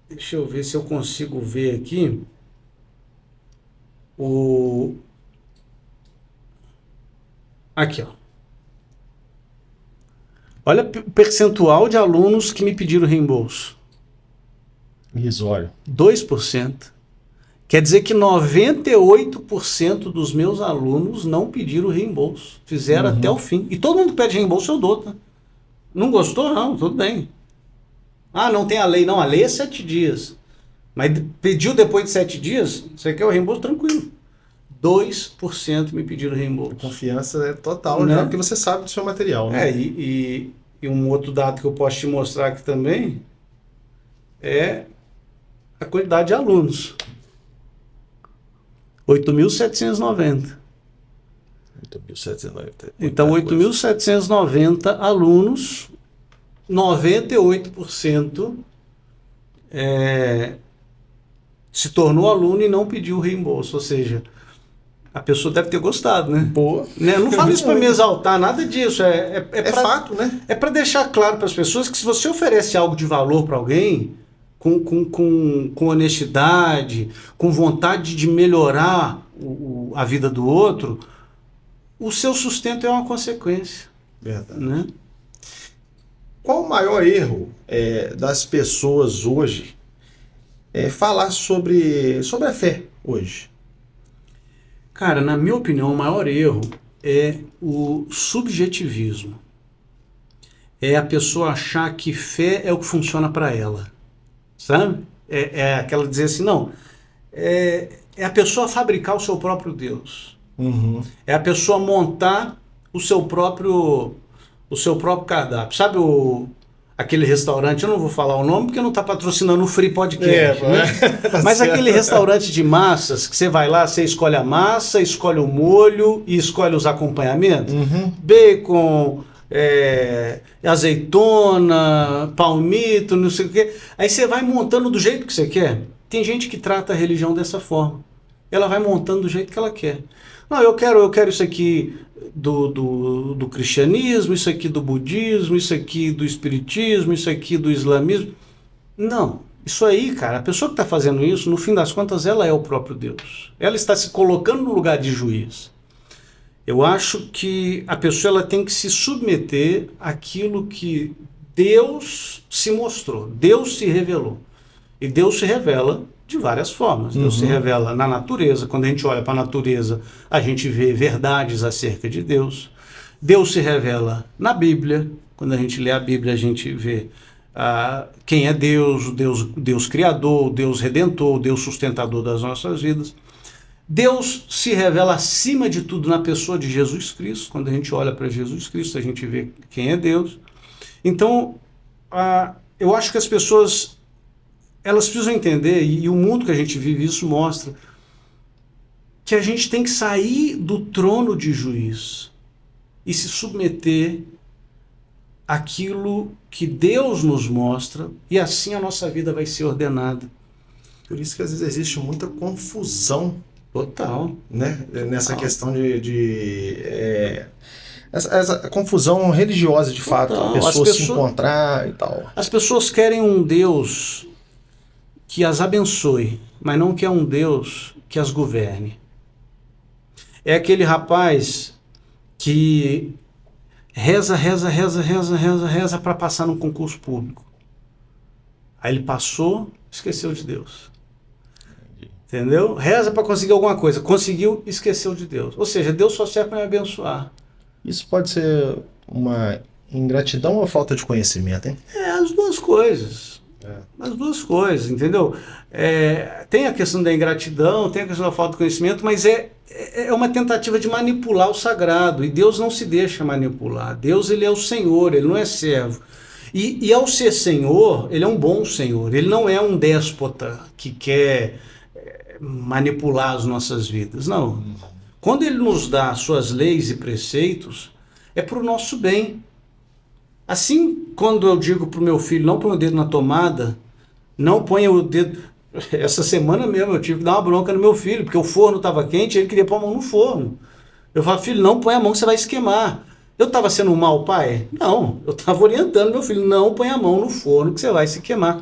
deixa eu ver se eu consigo ver aqui aqui, ó. Olha o percentual de alunos que me pediram reembolso. Irrisório. 2%. Quer dizer que 98% dos meus alunos não pediram reembolso. Fizeram até o fim. E todo mundo que pede reembolso eu dou, tá? Não gostou? Não, tudo bem. Ah, não tem a lei. Não, a lei é 7 dias. Mas pediu depois de 7 dias, você quer o reembolso? Tranquilo. 2% me pediram reembolso. A confiança é total, né? Porque você sabe do seu material, né? E um outro dado que eu posso te mostrar aqui também é a quantidade de alunos. 8.790. 8.790. Então, 8.790 alunos, 98% se tornou aluno e não pediu reembolso. Ou seja, a pessoa deve ter gostado, né? Pô. Né? Não falo isso para me exaltar, nada disso. É fato, né? É para deixar claro para as pessoas que se você oferece algo de valor para alguém, com honestidade, com vontade de melhorar a vida do outro, o seu sustento é uma consequência. Verdade. Né? Qual o maior erro das pessoas hoje falar sobre a fé hoje? Cara, na minha opinião, o maior erro é o subjetivismo. É a pessoa achar que fé é o que funciona para ela. Sabe? É aquela dizer assim, não, é a pessoa fabricar o seu próprio Deus. Uhum. É a pessoa montar o seu próprio cardápio. Sabe aquele restaurante, eu não vou falar o nome porque não está patrocinando o Free Podcast, né? Mas aquele restaurante de massas, que você vai lá, você escolhe a massa, escolhe o molho e escolhe os acompanhamentos. Uhum. Bacon, azeitona, palmito, não sei o quê. Aí você vai montando do jeito que você quer. Tem gente que trata a religião dessa forma. Ela vai montando do jeito que ela quer. Não, eu quero isso aqui do cristianismo, isso aqui do budismo, isso aqui do espiritismo, isso aqui do islamismo. Não, isso aí, cara, a pessoa que está fazendo isso, no fim das contas, ela é o próprio Deus. Ela está se colocando no lugar de juiz. Eu acho que a pessoa ela tem que se submeter àquilo que Deus se mostrou, Deus se revelou. E Deus se revela de várias formas. Deus se revela na natureza. Quando a gente olha para a natureza, a gente vê verdades acerca de Deus. Deus se revela na Bíblia. Quando a gente lê a Bíblia, a gente vê quem é Deus, Deus Criador, Deus Redentor, Deus Sustentador das nossas vidas. Deus se revela acima de tudo na pessoa de Jesus Cristo. Quando a gente olha para Jesus Cristo, a gente vê quem é Deus. Então, eu acho que as pessoas elas precisam entender, e o mundo que a gente vive isso mostra, que a gente tem que sair do trono de juiz e se submeter àquilo que Deus nos mostra, e assim a nossa vida vai ser ordenada. Por isso que às vezes existe muita confusão. Total. Né? Nessa questão essa confusão religiosa, de fato, a pessoa se encontrar e tal. As pessoas querem um Deus que as abençoe, mas não quer um Deus que as governe. É aquele rapaz que reza para passar num concurso público. Aí ele passou, esqueceu de Deus. Entendeu? Reza para conseguir alguma coisa. Conseguiu, esqueceu de Deus. Ou seja, Deus só serve para me abençoar. Isso pode ser uma ingratidão ou falta de conhecimento, hein? As duas coisas. As duas coisas, entendeu? Tem a questão da ingratidão, tem a questão da falta de conhecimento, mas é uma tentativa de manipular o sagrado. E Deus não se deixa manipular. Deus, ele é o Senhor, ele não é servo. E ao ser Senhor, ele é um bom Senhor. Ele não é um déspota que quer manipular as nossas vidas. Não. Quando ele nos dá suas leis e preceitos, é para o nosso bem. Assim, quando eu digo para o meu filho, não põe o dedo na tomada, não ponha o dedo... Essa semana mesmo eu tive que dar uma bronca no meu filho, porque o forno estava quente e ele queria pôr a mão no forno. Eu falo, filho, não põe a mão que você vai se queimar. Eu estava sendo um mau pai? Não, eu estava orientando meu filho, não põe a mão no forno que você vai se queimar.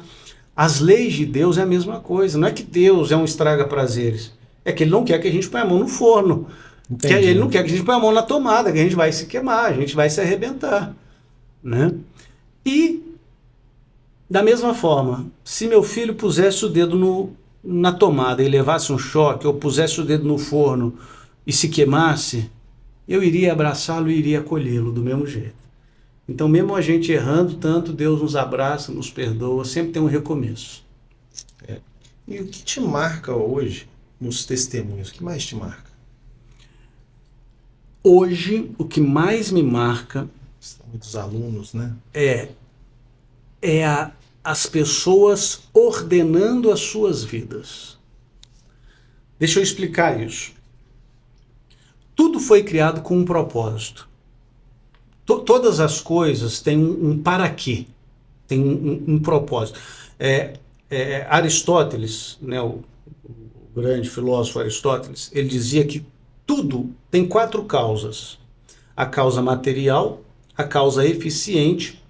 As leis de Deus é a mesma coisa. Não é que Deus é um estraga-prazeres. É que ele não quer que a gente ponha a mão no forno. Ele não quer que a gente ponha a mão na tomada, que a gente vai se queimar, a gente vai se arrebentar. Né? E, da mesma forma, se meu filho pusesse o dedo na tomada e levasse um choque, ou pusesse o dedo no forno e se queimasse, eu iria abraçá-lo e iria acolhê-lo do mesmo jeito. Então, mesmo a gente errando tanto, Deus nos abraça, nos perdoa, sempre tem um recomeço. E o que te marca hoje nos testemunhos? O que mais te marca? Hoje, o que mais me marca... Muitos alunos, né? As pessoas ordenando as suas vidas. Deixa eu explicar isso. Tudo foi criado com um propósito. Todas as coisas têm um para quê, tem um propósito. Aristóteles, né, o grande filósofo Aristóteles, ele dizia que tudo tem 4 causas. A causa material, a causa eficiente,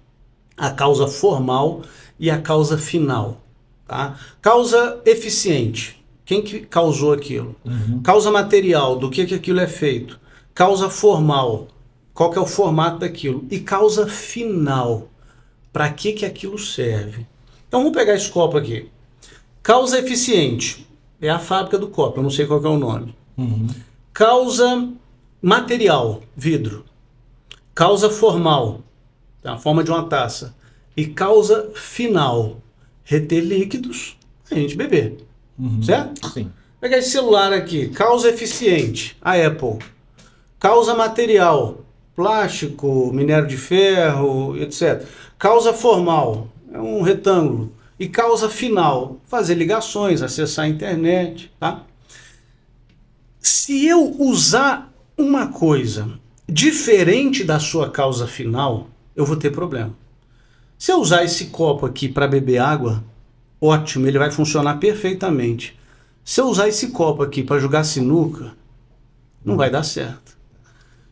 a causa formal e a causa final. Tá? Causa eficiente, quem que causou aquilo? Causa material, do que aquilo é feito? Causa formal, qual que é o formato daquilo? E causa final, para que aquilo serve? Então vamos pegar esse copo aqui. Causa eficiente, é a fábrica do copo, eu não sei qual que é o nome. Causa material, vidro. Causa formal, a forma de uma taça. E causa final, reter líquidos, a gente beber. Certo? Sim. Pegar esse celular aqui, causa eficiente, a Apple. Causa material, plástico, minério de ferro, etc. Causa formal, é um retângulo. E causa final, fazer ligações, acessar a internet. Tá? Se eu usar uma coisa diferente da sua causa final, eu vou ter problema. Se eu usar esse copo aqui para beber água, ótimo, ele vai funcionar perfeitamente. Se eu usar esse copo aqui para jogar sinuca, não vai dar certo.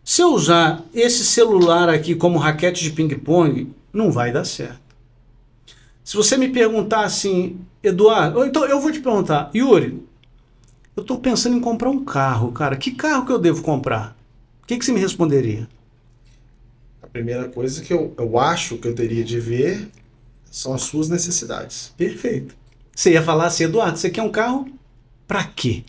Se eu usar esse celular aqui como raquete de ping-pong, não vai dar certo. Se você me perguntar assim, Eduardo, então eu vou te perguntar, Yuri, eu estou pensando em comprar um carro, cara, que carro que eu devo comprar? O que você me responderia? A primeira coisa que eu acho que eu teria de ver são as suas necessidades. Perfeito. Você ia falar assim, Eduardo, você quer um carro para quê?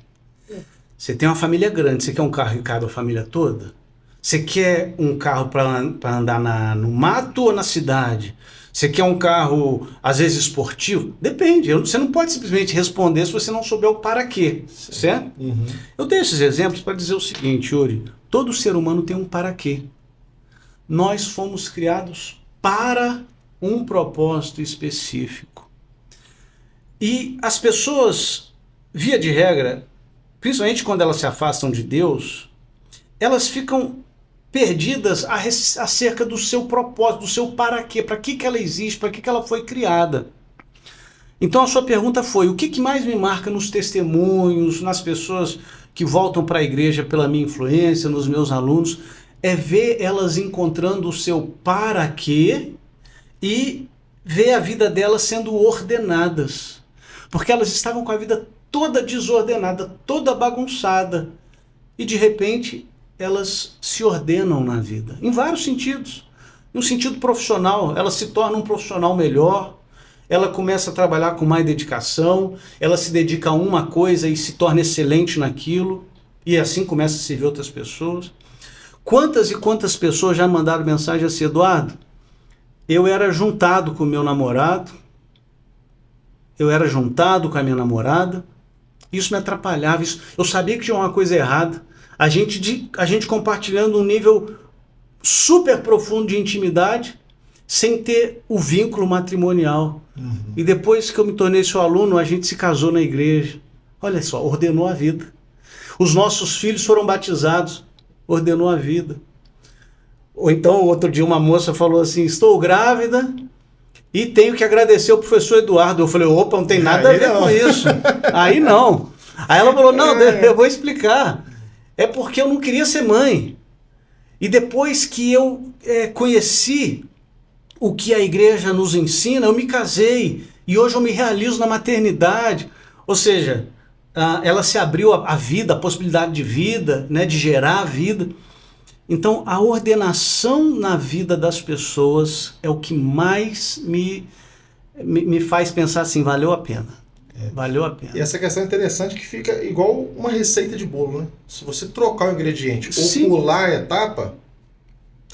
Você tem uma família grande, você quer um carro que cabe a família toda? Você quer um carro para andar no mato ou na cidade? Você quer um carro, às vezes, esportivo? Depende. Você não pode simplesmente responder se você não souber o para quê, certo? Eu dei esses exemplos para dizer o seguinte, Yuri. Todo ser humano tem um para quê. Nós fomos criados para um propósito específico. E as pessoas, via de regra, principalmente quando elas se afastam de Deus, elas ficam perdidas acerca do seu propósito, do seu para quê, para que ela existe, para que ela foi criada. Então a sua pergunta foi, o que mais me marca nos testemunhos, nas pessoas que voltam para a igreja pela minha influência, nos meus alunos, é ver elas encontrando o seu para quê e ver a vida delas sendo ordenadas. Porque elas estavam com a vida toda desordenada, toda bagunçada. E de repente elas se ordenam na vida, em vários sentidos. No sentido profissional, elas se tornam um profissional melhor. ela começa a trabalhar com mais dedicação, ela se dedica a uma coisa e se torna excelente naquilo, e assim começa a servir outras pessoas. Quantas e quantas pessoas já mandaram mensagem assim: Eduardo, eu era juntado com o meu namorado, eu era juntado com a minha namorada, isso me atrapalhava, eu sabia que tinha uma coisa errada, a gente compartilhando um nível super profundo de intimidade, sem ter o vínculo matrimonial. E depois que eu me tornei seu aluno, a gente se casou na igreja. Olha só, ordenou a vida. Os nossos filhos foram batizados, ordenou a vida. Ou então, outro dia, uma moça falou assim: estou grávida e tenho que agradecer ao professor Eduardo. Eu falei: opa, não tem nada a ver com isso. Aí não. Aí ela falou: não, eu vou explicar. É porque eu não queria ser mãe. E depois que eu conheci o que a igreja nos ensina, eu me casei e hoje eu me realizo na maternidade. Ou seja, ela se abriu à vida, a possibilidade de vida, né, de gerar a vida. Então, a ordenação na vida das pessoas é o que mais me faz pensar assim: valeu a pena. Valeu a pena. E essa questão é interessante, que fica igual uma receita de bolo, né? Se você trocar o ingrediente ou pular a etapa,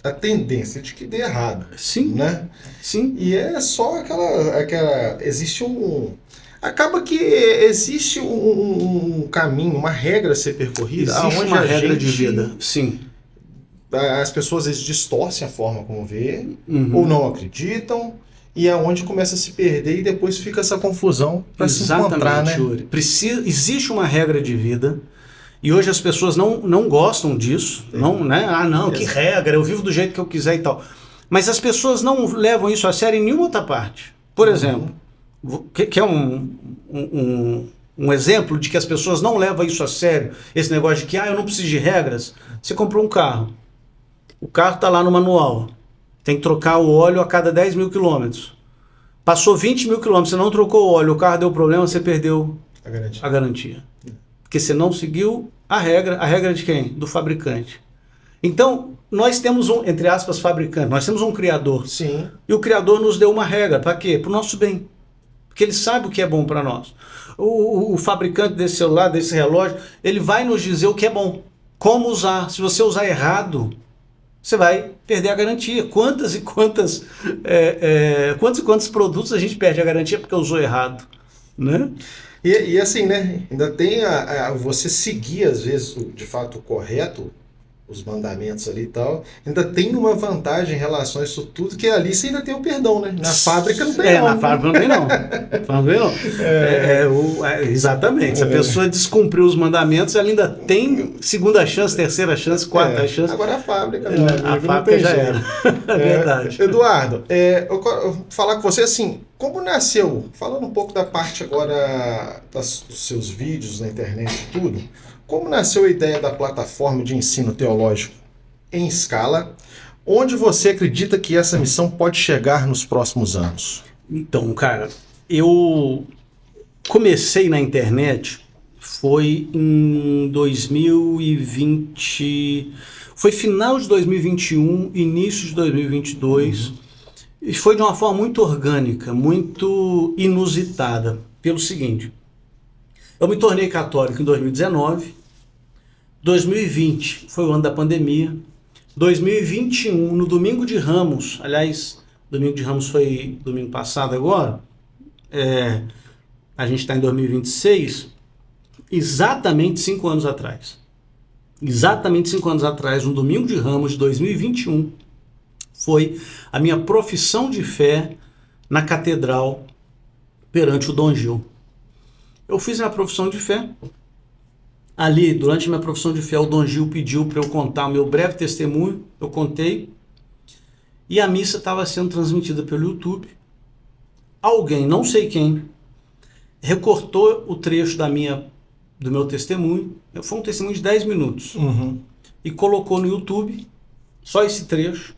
a tendência de que dê errado. Sim. Né? Sim. E é só aquela existe acaba que existe um caminho, uma regra a ser percorrida. Existe uma regra de vida. Sim. As pessoas às vezes distorcem a forma como vê, ou não acreditam, e é onde começa a se perder e depois fica essa confusão para se encontrar, né? Yuri. Existe uma regra de vida. E hoje as pessoas não gostam disso, não, né? Ah, não, que regra, eu vivo do jeito que eu quiser e tal. Mas as pessoas não levam isso a sério em nenhuma outra parte. Por exemplo, que é um exemplo de que as pessoas não levam isso a sério, esse negócio de que eu não preciso de regras. Você comprou um carro, o carro está lá no manual, tem que trocar o óleo a cada 10 mil quilômetros. Passou 20 mil quilômetros, você não trocou o óleo, o carro deu problema, você perdeu a garantia. Porque você não seguiu a regra de quem? Do fabricante. Então, nós temos entre aspas, fabricante, nós temos um criador. Sim. E o criador nos deu uma regra, para quê? Para o nosso bem. Porque ele sabe o que é bom para nós. O fabricante desse celular, desse relógio, ele vai nos dizer o que é bom, como usar. Se você usar errado, você vai perder a garantia. Quantos e quantos produtos a gente perde a garantia porque usou errado, né? E assim, né? Ainda tem você seguir, às vezes, de fato, o correto, os mandamentos ali e tal, ainda tem uma vantagem em relação a isso tudo, que ali você ainda tem o perdão, né? Na fábrica não tem não. Na fábrica não tem não. Exatamente. Se a pessoa descumpriu os mandamentos, ela ainda tem segunda chance, terceira chance, quarta chance. Agora a fábrica a fábrica já era. É verdade. Eduardo, eu vou falar com você assim, como nasceu, falando um pouco da parte agora dos seus vídeos na internet e tudo, como nasceu a ideia da plataforma de ensino teológico em escala, onde você acredita que essa missão pode chegar nos próximos anos? Então, cara, eu comecei na internet, foi em 2020, foi final de 2021, início de 2022, e foi de uma forma muito orgânica, muito inusitada, pelo seguinte: eu me tornei católico em 2019, 2020 foi o ano da pandemia, 2021, no domingo de Ramos, aliás, domingo de Ramos foi domingo passado agora, a gente está em 2026, exatamente 5 anos atrás. Exatamente 5 anos atrás, no domingo de Ramos de 2021, foi a minha profissão de fé na catedral perante o Dom Gil. Eu fiz a profissão de fé. Ali, durante a minha profissão de fé, o Dom Gil pediu para eu contar o meu breve testemunho. Eu contei. E a missa estava sendo transmitida pelo YouTube. Alguém, não sei quem, recortou o trecho do meu testemunho. Foi um testemunho de 10 minutos. E colocou no YouTube, só esse trecho.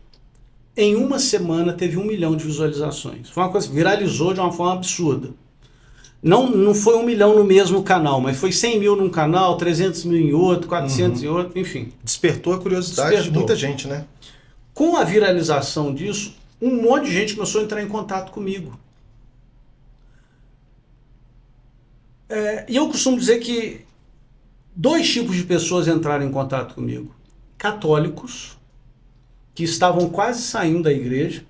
Em uma semana teve 1 milhão de visualizações. Foi uma coisa que viralizou de uma forma absurda. Não foi 1 milhão no mesmo canal, mas foi 100 mil num canal, 300 mil em outro, 400 em outro, enfim. Despertou a curiosidade de muita gente, né? Com a viralização disso, um monte de gente começou a entrar em contato comigo. E eu costumo dizer que 2 tipos de pessoas entraram em contato comigo. Católicos, que estavam quase saindo da igreja,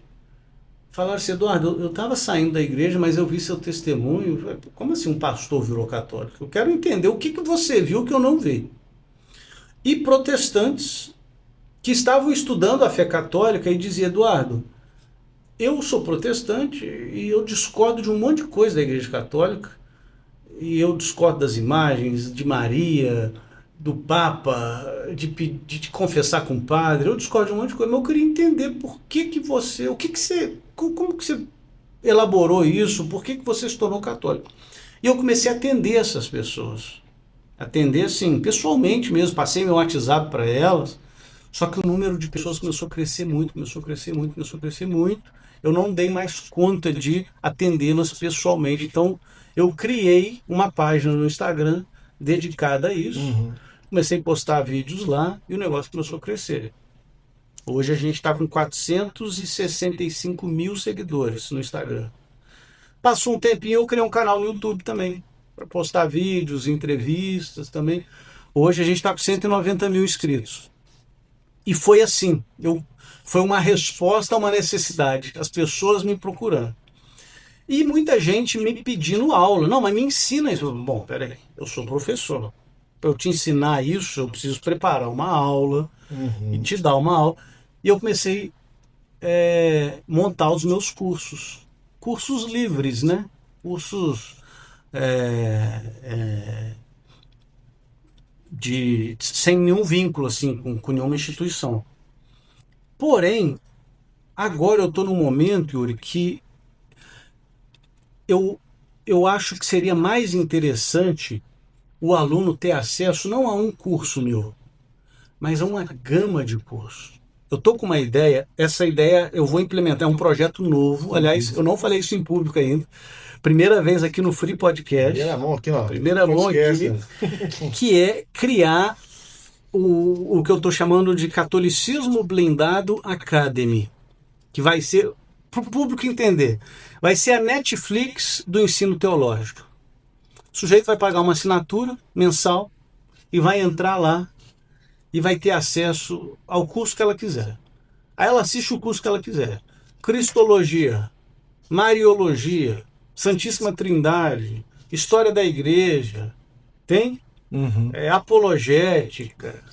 falaram assim: Eduardo, eu estava saindo da igreja, mas eu vi seu testemunho. Falei, como assim um pastor virou católico? Eu quero entender o que você viu que eu não vi. E protestantes que estavam estudando a fé católica e diziam: Eduardo, eu sou protestante e eu discordo de um monte de coisa da igreja católica, e eu discordo das imagens de Maria, do Papa, de confessar com o padre, eu discordo de um monte de coisa, mas eu queria entender por que você, como que você elaborou isso, por que você se tornou católico. E eu comecei a atender essas pessoas, atender assim, pessoalmente mesmo, passei meu WhatsApp para elas, só que o número de pessoas começou a crescer muito, eu não dei mais conta de atendê-las pessoalmente, então eu criei uma página no Instagram dedicada a isso. Comecei a postar vídeos lá e o negócio começou a crescer. Hoje a gente está com 465 mil seguidores no Instagram. Passou um tempinho, eu criei um canal no YouTube também, para postar vídeos, entrevistas também. Hoje a gente está com 190 mil inscritos. E foi assim, foi uma resposta a uma necessidade, as pessoas me procurando. E muita gente me pedindo aula. Não, mas me ensina isso. Bom, peraí, eu sou professor. Para eu te ensinar isso, eu preciso preparar uma aula e te dar uma aula. E eu comecei a montar os meus cursos. Cursos livres, né? Cursos sem nenhum vínculo assim, com nenhuma instituição. Porém, agora eu estou num momento, Yuri, que eu acho que seria mais interessante o aluno ter acesso não a um curso meu, mas a uma gama de cursos. Eu estou com uma ideia, essa ideia eu vou implementar, é um projeto novo. Aliás, eu não falei isso em público ainda. Primeira vez aqui no Free Podcast. Primeira mão aqui, ó. Primeira mão aqui, que é criar o que eu estou chamando de Catolicismo Blindado Academy, que vai ser, para o público entender, vai ser a Netflix do ensino teológico. O sujeito vai pagar uma assinatura mensal e vai entrar lá e vai ter acesso ao curso que ela quiser. Aí ela assiste o curso que ela quiser. Cristologia, Mariologia, Santíssima Trindade, História da Igreja, tem? Apologética,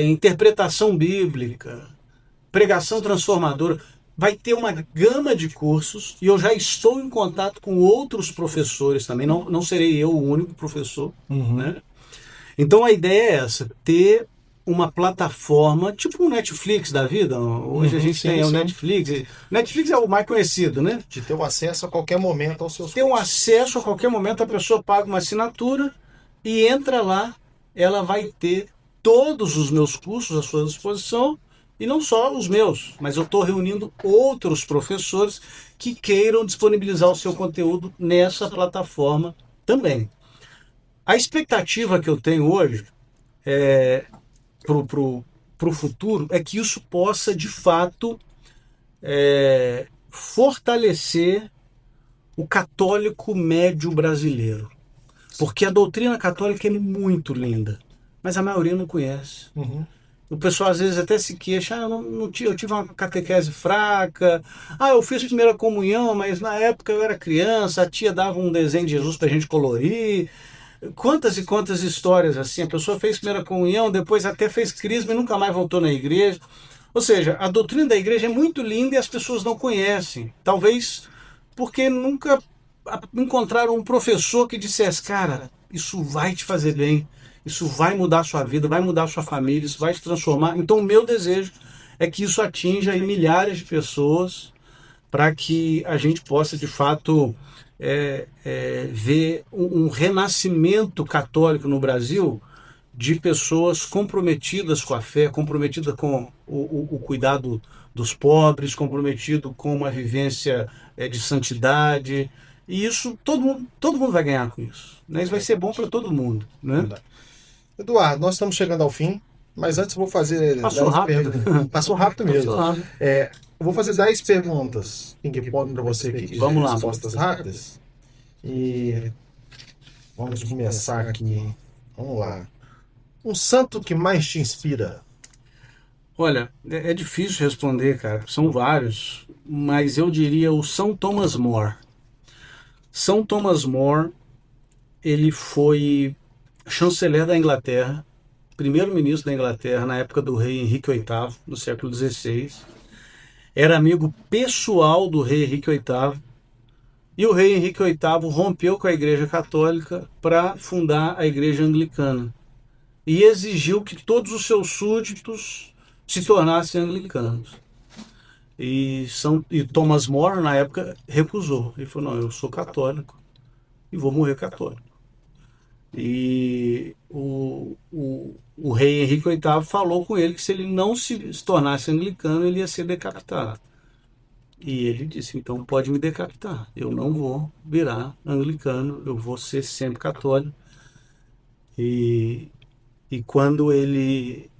interpretação bíblica, pregação transformadora. Vai ter uma gama de cursos e eu já estou em contato com outros professores também, não serei eu o único professor. Né? Então a ideia é essa, ter uma plataforma, tipo um Netflix da vida. Hoje a gente tem o Netflix. Netflix é o mais conhecido, né? De ter o acesso a qualquer momento aos seus cursos. Ter um acesso a qualquer momento, a pessoa paga uma assinatura e entra lá, ela vai ter todos os meus cursos à sua disposição, e não só os meus, mas eu estou reunindo outros professores que queiram disponibilizar o seu conteúdo nessa plataforma também. A expectativa que eu tenho hoje para o futuro é que isso possa, de fato, fortalecer o católico médio brasileiro. Porque a doutrina católica é muito linda, mas a maioria não conhece. O pessoal às vezes até se queixa: eu tive uma catequese fraca, eu fiz primeira comunhão, mas na época eu era criança, a tia dava um desenho de Jesus para a gente colorir. Quantas e quantas histórias assim, a pessoa fez primeira comunhão, depois até fez crisma e nunca mais voltou na igreja. Ou seja, a doutrina da igreja é muito linda e as pessoas não conhecem. Talvez porque nunca encontraram um professor que dissesse: cara, isso vai te fazer bem, isso vai mudar a sua vida, vai mudar a sua família, isso vai te transformar. Então o meu desejo é que isso atinja milhares de pessoas, para que a gente possa de fato ver um renascimento católico no Brasil, de pessoas comprometidas com a fé, comprometidas com o cuidado dos pobres, comprometido com uma vivência de santidade. E isso, todo mundo vai ganhar com isso. Né? Isso vai ser bom para todo mundo. Né? Eduardo, nós estamos chegando ao fim, mas antes eu vou fazer... Passou rápido. Passou rápido mesmo. Passou rápido. Eu vou fazer 10 perguntas ping-pong para você aqui. Vamos lá. Respostas rápidas. E Vamos começar aqui. Vamos lá. Um santo que mais te inspira? Olha, é difícil responder, cara. São vários, mas eu diria o São Thomas More. São Thomas More, ele foi chanceler da Inglaterra, primeiro-ministro da Inglaterra na época do rei Henrique VIII, no século XVI. Era amigo pessoal do rei Henrique VIII. E o rei Henrique VIII rompeu com a Igreja Católica para fundar a Igreja Anglicana. E exigiu que todos os seus súditos se tornassem anglicanos. E Thomas More, na época, recusou. Ele falou, não, eu sou católico e vou morrer católico. E o rei Henrique VIII falou com ele que se ele não se tornasse anglicano, ele ia ser decapitado. E ele disse, então pode me decapitar, eu não vou virar anglicano, eu vou ser sempre católico. E quando ele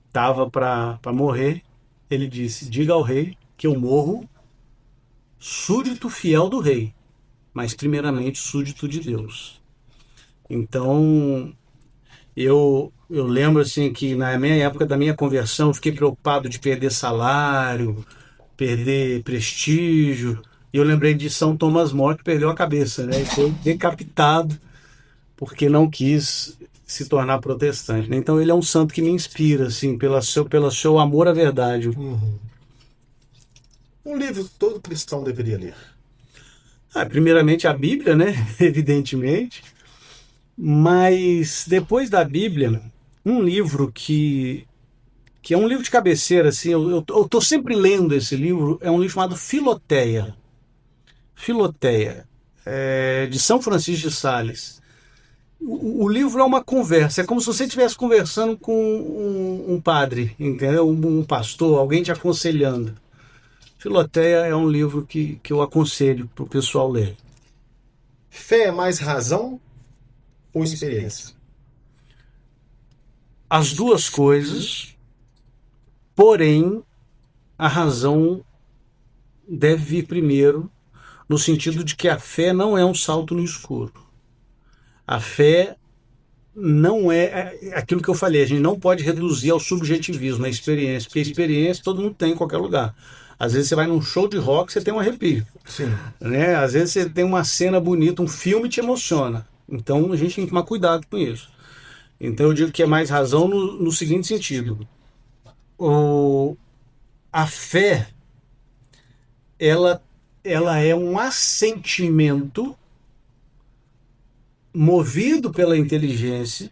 estava para morrer, ele disse, diga ao rei que eu morro súdito fiel do rei, mas primeiramente súdito de Deus. Então, eu lembro assim que na minha época da minha conversão, eu fiquei preocupado de perder salário, perder prestígio. E eu lembrei de São Thomas More, que perdeu a cabeça, né? E foi decapitado porque não quis se tornar protestante, né? Então ele é um santo que me inspira, assim, pelo seu amor à verdade. Uhum. Um livro que todo cristão deveria ler? Primeiramente a Bíblia, né? Evidentemente. Mas depois da Bíblia, um livro que é um livro de cabeceira, assim, eu tô sempre lendo esse livro, é um livro chamado Filoteia. Filoteia, de São Francisco de Sales. O livro é uma conversa, é como se você estivesse conversando com um padre, entendeu? Um pastor, alguém te aconselhando. Filoteia é um livro que eu aconselho para o pessoal ler. Fé é mais razão ou experiência? As duas coisas, porém, a razão deve vir primeiro, no sentido de que a fé não é um salto no escuro. A fé não é aquilo que eu falei, a gente não pode reduzir ao subjetivismo, à experiência, porque a experiência todo mundo tem em qualquer lugar. Às vezes você vai num show de rock, você tem um arrepio. Sim. Né? Às vezes você tem uma cena bonita, um filme te emociona. Então a gente tem que tomar cuidado com isso. Então eu digo que é mais razão no seguinte sentido. A fé, ela é um assentimento movido pela inteligência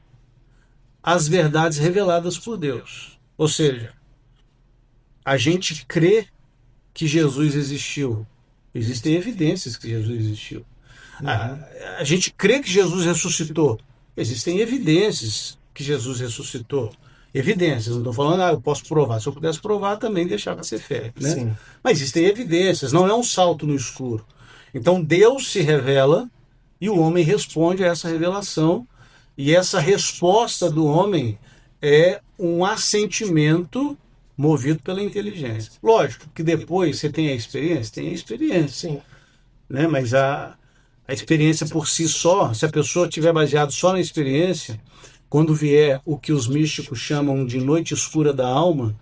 às verdades reveladas por Deus. Ou seja, a gente crê que Jesus existiu. Existem evidências que Jesus existiu. A gente crê que Jesus ressuscitou. Existem evidências que Jesus ressuscitou. Evidências, não estou falando, eu posso provar. Se eu pudesse provar, também deixava de ser fé. Né? Sim. Mas existem evidências, não é um salto no escuro. Então Deus se revela e o homem responde a essa revelação. E essa resposta do homem é um assentimento movido pela inteligência. Lógico que depois você tem a experiência? Tem a experiência. Sim. Né? Mas a experiência por si só, se a pessoa estiver baseada só na experiência, quando vier o que os místicos chamam de noite escura da alma,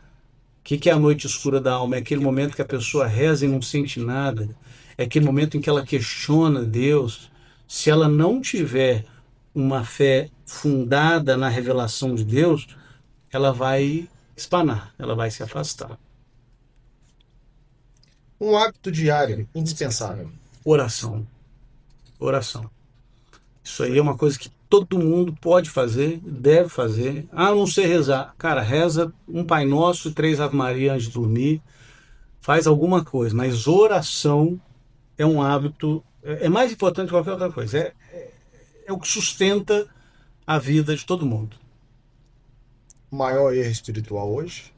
o que é a noite escura da alma? É aquele momento que a pessoa reza e não sente nada, é aquele momento em que ela questiona Deus. Se ela não tiver uma fé fundada na revelação de Deus, ela vai espanar, ela vai se afastar. Um hábito diário indispensável. Oração. Oração. Isso aí é uma coisa que todo mundo pode fazer, deve fazer. Não sei rezar. Cara, reza um Pai Nosso e 3 Ave Maria antes de dormir. Faz alguma coisa. Mas oração é um hábito, é mais importante que qualquer outra coisa. É o que sustenta a vida de todo mundo. Maior erro espiritual hoje?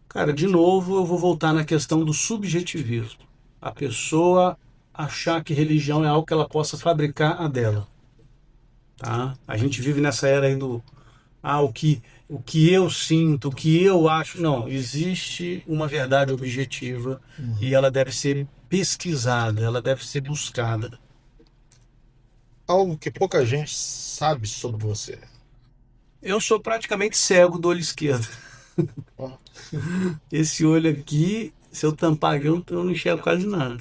Cara, de novo eu vou voltar na questão do subjetivismo. A pessoa achar que religião é algo que ela possa fabricar a dela. Tá? A gente vive nessa era aí do o que eu sinto, o que eu acho. Não, existe uma verdade objetiva e ela deve ser pesquisada, ela deve ser buscada. algo que pouca gente sabe sobre você. Eu sou praticamente cego do olho esquerdo. Esse olho aqui, se eu tampar aqui, eu não enxergo quase nada.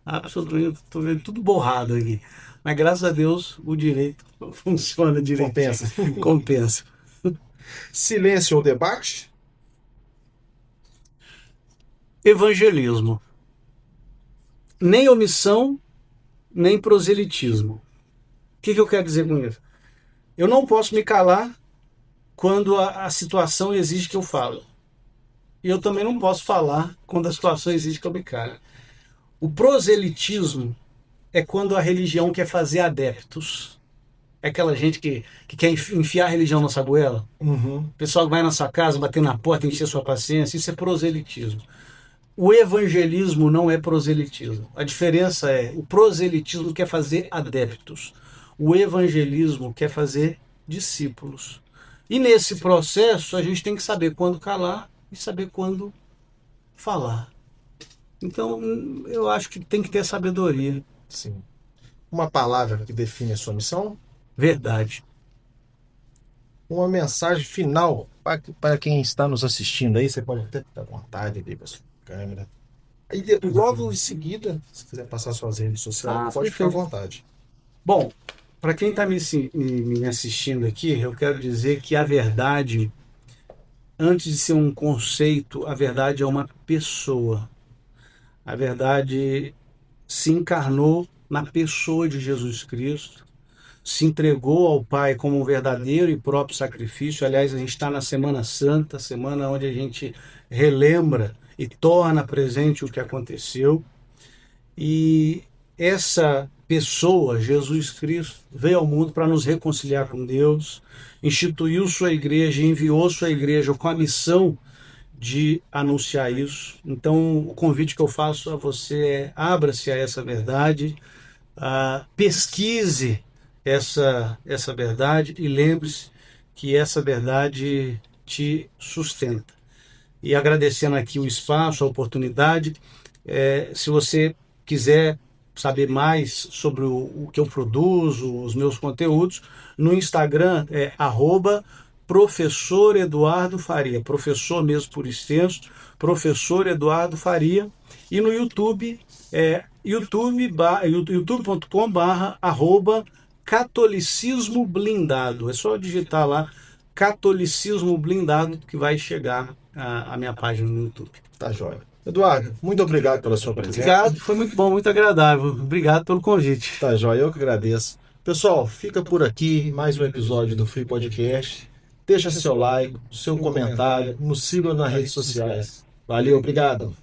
Absolutamente, estou vendo tudo borrado aqui. Mas graças a Deus, o direito funciona direito. Compensa. Compensa. Silêncio ou debate? Evangelismo. Nem omissão, nem proselitismo. O que eu quero dizer com isso? Eu não posso me calar quando a situação exige que eu fale. E eu também não posso falar quando a situação exige que eu me cale. O proselitismo é quando a religião quer fazer adeptos. É aquela gente que quer enfiar a religião na sua goela. Uhum. O pessoal vai na sua casa, bater na porta, encher sua paciência. Isso é proselitismo. O evangelismo não é proselitismo. A diferença é, o proselitismo quer fazer adeptos. O evangelismo quer fazer discípulos. E nesse processo a gente tem que saber quando calar e saber quando falar. Então eu acho que tem que ter sabedoria. Sim. Uma palavra que define a sua missão? Verdade. Uma mensagem final para quem está nos assistindo aí. Você pode até ficar à vontade ali para sua câmera. E logo em seguida, se quiser passar suas redes sociais, pode ficar à vontade. Bom, para quem está me assistindo aqui, eu quero dizer que a verdade, antes de ser um conceito, a verdade é uma pessoa. A verdade se encarnou na pessoa de Jesus Cristo, se entregou ao Pai como um verdadeiro e próprio sacrifício. Aliás, a gente está na Semana Santa, semana onde a gente relembra e torna presente o que aconteceu. E essa pessoa, Jesus Cristo, veio ao mundo para nos reconciliar com Deus, instituiu sua igreja, enviou sua igreja com a missão de anunciar isso. Então, o convite que eu faço a você é: abra-se a essa verdade, pesquise essa verdade e lembre-se que essa verdade te sustenta. E agradecendo aqui o espaço, a oportunidade, se você quiser saber mais sobre o que eu produzo, os meus conteúdos, no Instagram é @professor Eduardo Faria, professor mesmo por extenso, professor Eduardo Faria, e no YouTube é youtube.com/catolicismo blindado. É só digitar lá Catolicismo Blindado que vai chegar a minha página no YouTube. Tá jóia. Eduardo, muito obrigado pela sua presença. Obrigado, foi muito bom, muito agradável. Obrigado pelo convite. Tá jóia, eu que agradeço. Pessoal, fica por aqui mais um episódio do Free Podcast. Deixa seu like, seu comentário, nos siga nas redes sociais. Valeu, obrigado.